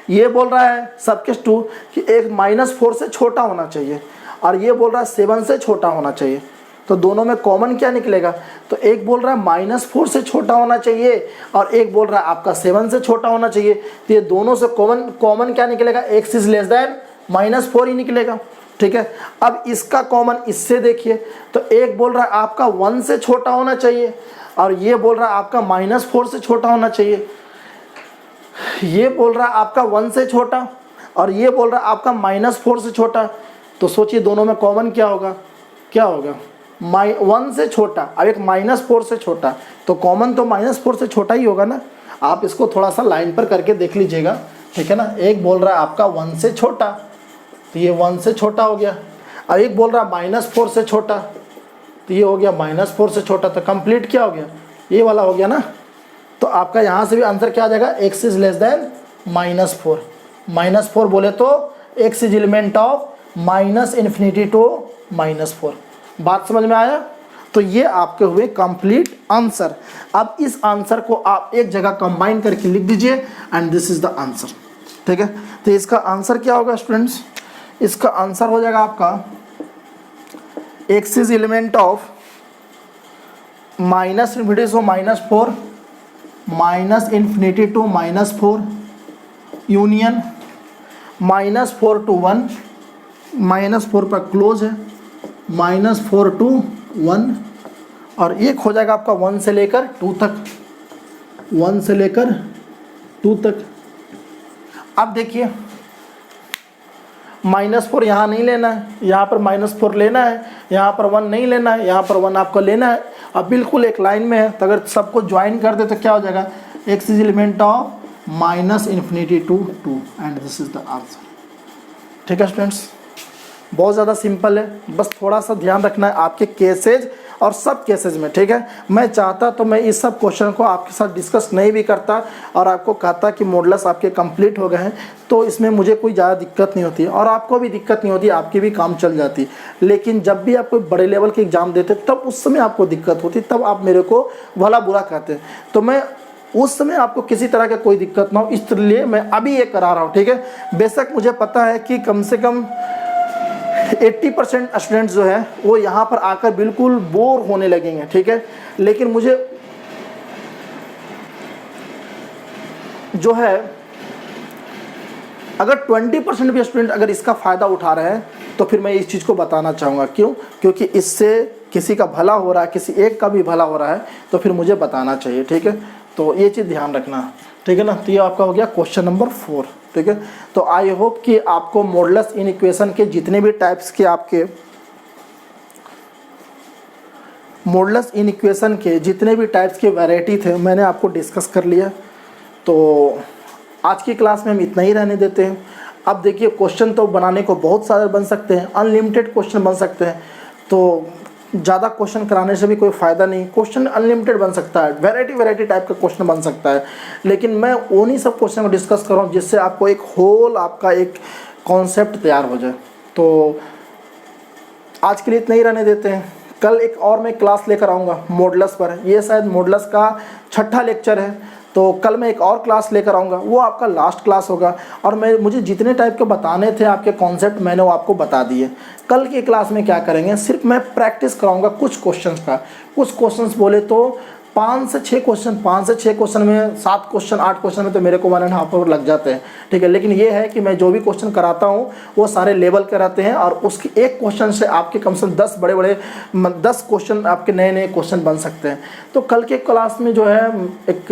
ये बोल रहा है सबके 2 कि एक -4 से छोटा होना चाहिए, और ये बोल रहा है 7 से छोटा होना चाहिए, तो दोनों में कॉमन क्या निकलेगा, तो एक बोल रहा है -4 से छोटा होना चाहिए और एक बोल रहा है आपका 7 से छोटा होना चाहिए, तो ये दोनों से कॉमन क्या निकलेगा, x इज लेस देन -4 ही निकलेगा। ठीक है, अब इसका कॉमन इससे देखिए, तो एक बोल रहा है आपका 1 से छोटा होना चाहिए और ये बोल रहा है आपका -4 से छोटा होना चाहिए, ये बोल रहा है आपका 1 से छोटा और ये बोल रहा है आपका -4 से छोटा, तो सोचिए दोनों में कॉमन क्या होगा, 1 से छोटा, अब एक -4 से छोटा, तो कॉमन तो -4 से छोटा ही होगा ना। आप इसको थोड़ा सा लाइन पर करके देख लीजिएगा ठीक है ना। एक बोल रहा है आपका 1 से छोटा, तो ये 1 से छोटा हो गया। अब एक बोल रहा है -4 से छोटा, तो ये हो गया -4 से छोटा। तो कंप्लीट क्या हो गया, ये वाला हो गया ना। तो आपका यहाँ से भी आंसर क्या आ जाएगा, x इज लेस देन -4। -4 बोले तो x is element of -∞ to -4। बात समझ में आया। तो ये आपके हुए कंप्लीट आंसर। अब इस आंसर को आप एक जगह कंबाइन करके लिख दीजिए and this is the answer. ठीक है, तो इसका आंसर क्या होगा स्टूडेंट्स, इसका आंसर हो जाएगा आपका x इज एलिमेंट ऑफ -∞ से -4, -∞ टू -4 यूनियन -4 टू 1, -4 पर क्लोज है, -4 टू 1, और एक हो जाएगा आपका 1 से लेकर 2 तक, 1 से लेकर 2 तक। अब देखिए -4 यहाँ नहीं लेना है, यहाँ पर -4 लेना है, यहाँ पर 1 नहीं लेना है, यहाँ पर 1 आपको लेना है। अब बिल्कुल एक लाइन में है, तो अगर सबको ज्वाइन कर दे तो क्या हो जाएगा, x is element of -∞ to 2 and this is the answer. ठीक है स्टूडेंट्स, बहुत ज़्यादा सिंपल है, बस थोड़ा सा ध्यान रखना है आपके केसेज और सब केसेज में। ठीक है, मैं चाहता तो मैं इस सब क्वेश्चन को आपके साथ डिस्कस नहीं भी करता और आपको कहता कि मॉडल्स आपके कंप्लीट हो गए हैं, तो इसमें मुझे कोई ज़्यादा दिक्कत नहीं होती और आपको भी दिक्कत नहीं होती, आपकी भी काम चल जाती। लेकिन जब भी आप कोई बड़े लेवल के एग्ज़ाम देते तब उस समय आपको दिक्कत होती, तब आप मेरे को भला बुरा कहते। तो मैं उस समय आपको किसी तरह का कोई दिक्कत ना हो, इसलिए मैं अभी ये करा रहा हूँ। ठीक है, बेशक मुझे पता है कि कम से कम 80% स्टूडेंट्स जो है वो यहाँ पर आकर बिल्कुल बोर होने लगेंगे। ठीक है, लेकिन मुझे जो है अगर 20% भी स्टूडेंट अगर इसका फ़ायदा उठा रहे हैं तो फिर मैं इस चीज़ को बताना चाहूँगा। क्यों, क्योंकि इससे किसी का भला हो रहा है, किसी एक का भी भला हो रहा है, तो फिर मुझे बताना चाहिए। ठीक है, तो ये चीज़ ध्यान रखना। ठीक है ना, तो ये आपका हो गया क्वेश्चन नंबर 4। ठीक है, तो आई होप कि आपको मॉडुलस इनइक्वेशन के जितने भी टाइप्स के आपके मॉडुलस इनइक्वेशन के जितने भी टाइप्स के वैरायटी थे मैंने आपको डिस्कस कर लिया। तो आज की क्लास में हम इतना ही रहने देते हैं। अब देखिए क्वेश्चन तो बनाने को बहुत सारे बन सकते हैं, अनलिमिटेड क्वेश्चन बन सकते हैं, तो ज़्यादा क्वेश्चन कराने से भी कोई फ़ायदा नहीं। क्वेश्चन अनलिमिटेड बन सकता है, वैरायटी टाइप का क्वेश्चन बन सकता है, लेकिन मैं उन्हीं सब क्वेश्चन को डिस्कस कर रहा हूँ जिससे आपको एक होल आपका एक कॉन्सेप्ट तैयार हो जाए। तो आज के लिए इतना ही रहने देते हैं। कल एक और मैं क्लास लेकर आऊँगा मॉडुलस पर, ये शायद मॉडुलस का 6ठा लेक्चर है, तो कल मैं एक और क्लास लेकर आऊँगा, वो आपका लास्ट क्लास होगा। और मुझे जितने टाइप के बताने थे आपके कॉन्सेप्ट मैंने वो आपको बता दिए। कल की क्लास में क्या करेंगे, सिर्फ मैं प्रैक्टिस कराऊंगा कुछ क्वेश्चंस का। कुछ क्वेश्चंस बोले तो 5 से 6 क्वेश्चन में 7 क्वेश्चन 8 क्वेश्चन में तो मेरे को 1.5 आवर लग जाते हैं। ठीक है, लेकिन ये है कि मैं जो भी क्वेश्चन कराता हूँ वो सारे लेवल के रहते हैं और उसके एक क्वेश्चन से आपके कम से कम 10 बड़े 10 क्वेश्चन आपके नए क्वेश्चन बन सकते हैं। तो कल के क्लास में जो है एक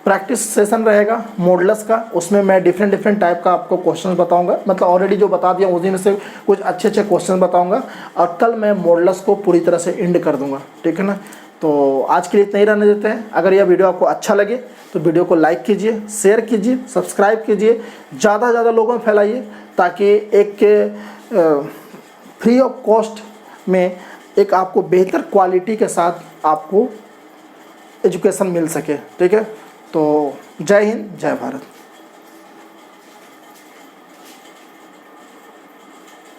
प्रैक्टिस सेशन रहेगा मॉडुलस का, उसमें मैं डिफरेंट टाइप का आपको क्वेश्चन बताऊंगा, मतलब ऑलरेडी जो बता दिया उसी में से कुछ अच्छे क्वेश्चन बताऊंगा, और कल मैं मॉडुलस को पूरी तरह से एंड कर दूंगा। ठीक है ना, तो आज के लिए इतना ही रहने देते हैं। अगर यह वीडियो आपको अच्छा लगे तो वीडियो को लाइक कीजिए, शेयर कीजिए, सब्सक्राइब कीजिए, ज़्यादा से ज़्यादा लोगों में फैलाइए, ताकि एक फ्री ऑफ कॉस्ट में एक आपको बेहतर क्वालिटी के साथ आपको एजुकेशन मिल सके। ठीक है, तो जय हिंद, जय भारत।